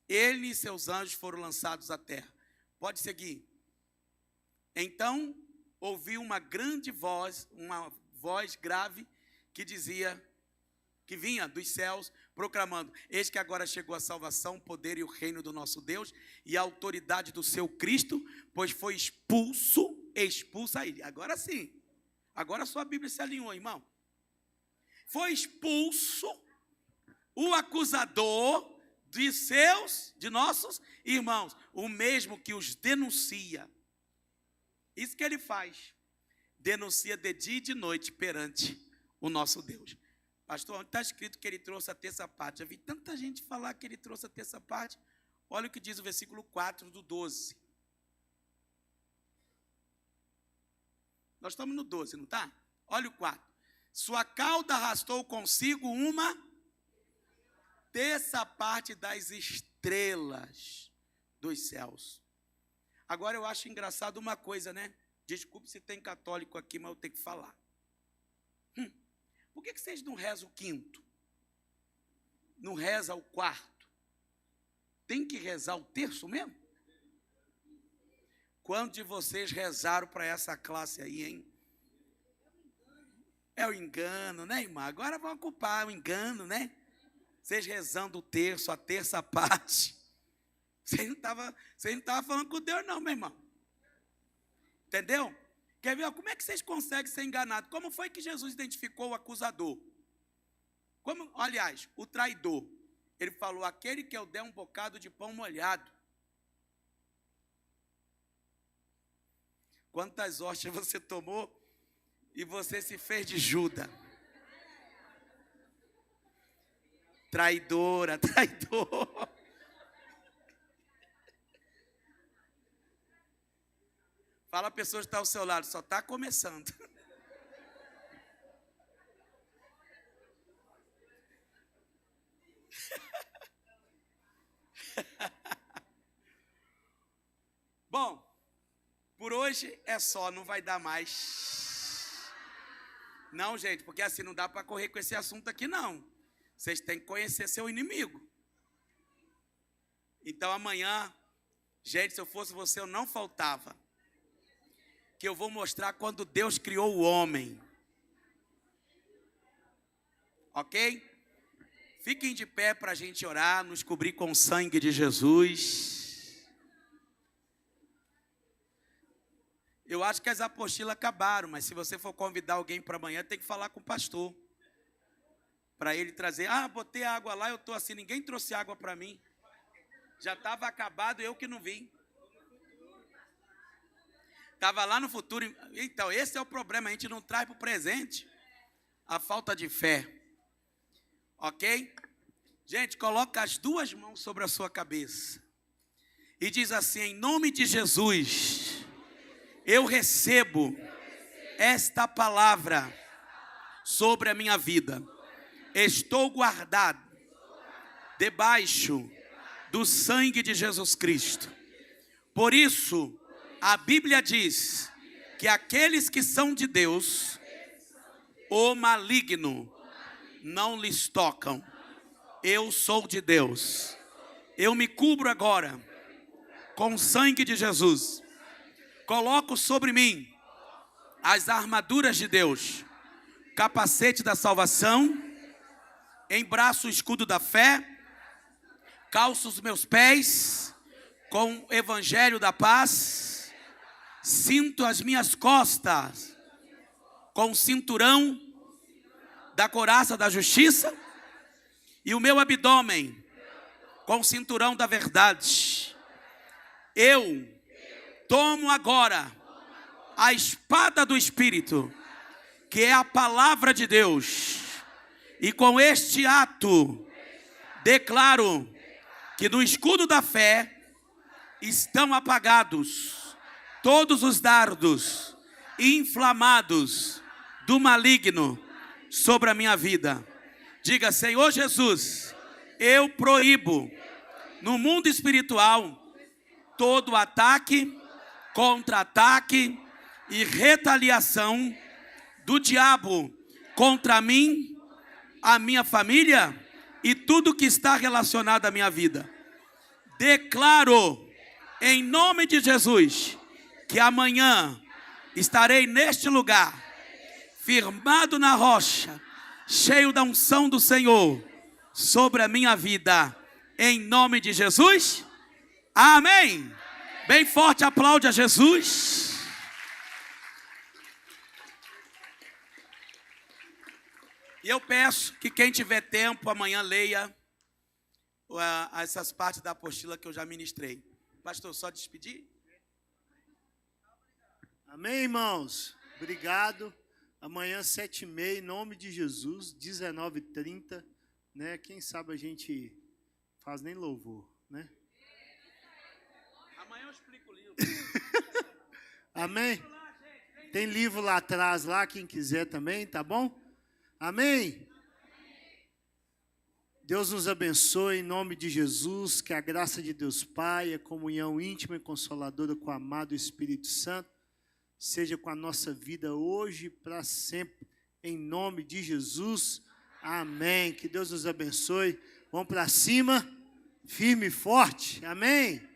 Ele e seus anjos foram lançados à terra. Pode seguir. Então, ouviu uma grande voz, uma voz grave, que dizia, que vinha dos céus, proclamando, eis que agora chegou a salvação, o poder e o reino do nosso Deus, e a autoridade do seu Cristo, pois foi expulso aí. Agora sim. Agora a sua Bíblia se alinhou, irmão. Foi expulso o acusador de nossos irmãos, o mesmo que os denuncia. Isso que ele faz, denuncia de dia e de noite perante o nosso Deus. Pastor, onde está escrito que ele trouxe a terça parte? Já vi tanta gente falar que ele trouxe a terça parte. Olha o que diz o versículo 4 do 12. Nós estamos no 12, não está? Olha o 4. Sua cauda arrastou consigo uma terça parte das estrelas dos céus. Agora eu acho engraçado uma coisa, né? Desculpe se tem católico aqui, mas eu tenho que falar. Por que vocês não rezam o quinto? Não rezam o quarto? Tem que rezar o terço mesmo? Quantos de vocês rezaram para essa classe aí, hein? É o engano, né, irmã? Agora vão culpar o engano, né? Vocês rezando o terço, a terça parte. Vocês não estavam falando com Deus, não, meu irmão. Entendeu? Quer ver? Como é que vocês conseguem ser enganados? Como foi que Jesus identificou o acusador? Aliás, o traidor. Ele falou, aquele que eu der um bocado de pão molhado. Quantas hóstias você tomou e você se fez de Judas? Traidora, traidor. Fala a pessoa que está ao seu lado, só está começando. Bom, por hoje é só, não vai dar mais. Não, gente, porque assim não dá para correr com esse assunto aqui, não. Vocês têm que conhecer seu inimigo. Então amanhã, gente, se eu fosse você, eu não faltava. Que eu vou mostrar quando Deus criou o homem. Ok? Fiquem de pé para a gente orar, nos cobrir com o sangue de Jesus. Eu acho que as apostilas acabaram, mas se você for convidar alguém para amanhã, tem que falar com o pastor. Para ele trazer, botei água lá, eu estou assim, ninguém trouxe água para mim. Já estava acabado, eu que não vim. Estava lá no futuro. Então, esse é o problema, a gente não traz para o presente a falta de fé. Ok? Gente, coloca as duas mãos sobre a sua cabeça. E diz assim, em nome de Jesus, eu recebo esta palavra sobre a minha vida. Estou guardado debaixo do sangue de Jesus Cristo. Por isso, a Bíblia diz que aqueles que são de Deus, o maligno não lhes tocam. Eu sou de Deus. Eu me cubro agora com o sangue de Jesus. Coloco sobre mim as armaduras de Deus, capacete da salvação, embraço o escudo da fé, calço os meus pés com o evangelho da paz, cinto as minhas costas com o cinturão da couraça da justiça e o meu abdômen com o cinturão da verdade. Eu tomo agora a espada do Espírito, que é a palavra de Deus, e com este ato declaro que no escudo da fé estão apagados todos os dardos inflamados do maligno sobre a minha vida. Diga, Senhor Jesus, eu proíbo no mundo espiritual todo ataque, contra-ataque e retaliação do diabo contra mim, a minha família e tudo que está relacionado à minha vida. Declaro em nome de Jesus que amanhã estarei neste lugar, firmado na rocha, cheio da unção do Senhor sobre a minha vida, em nome de Jesus. Amém. Bem forte, aplaude a Jesus. E eu peço que quem tiver tempo, amanhã leia essas partes da apostila que eu já ministrei. Pastor, só despedir? Amém, irmãos? Obrigado. Amanhã, 7h30, em nome de Jesus, 19h30, né? Quem sabe a gente faz nem louvor, né? Amanhã eu explico o livro. Amém? Tem livro lá atrás, lá, quem quiser também, tá bom? Amém? Deus nos abençoe em nome de Jesus, que a graça de Deus Pai, a comunhão íntima e consoladora com o amado Espírito Santo, seja com a nossa vida hoje e para sempre, em nome de Jesus. Amém. Que Deus nos abençoe. Vamos para cima, firme e forte. Amém.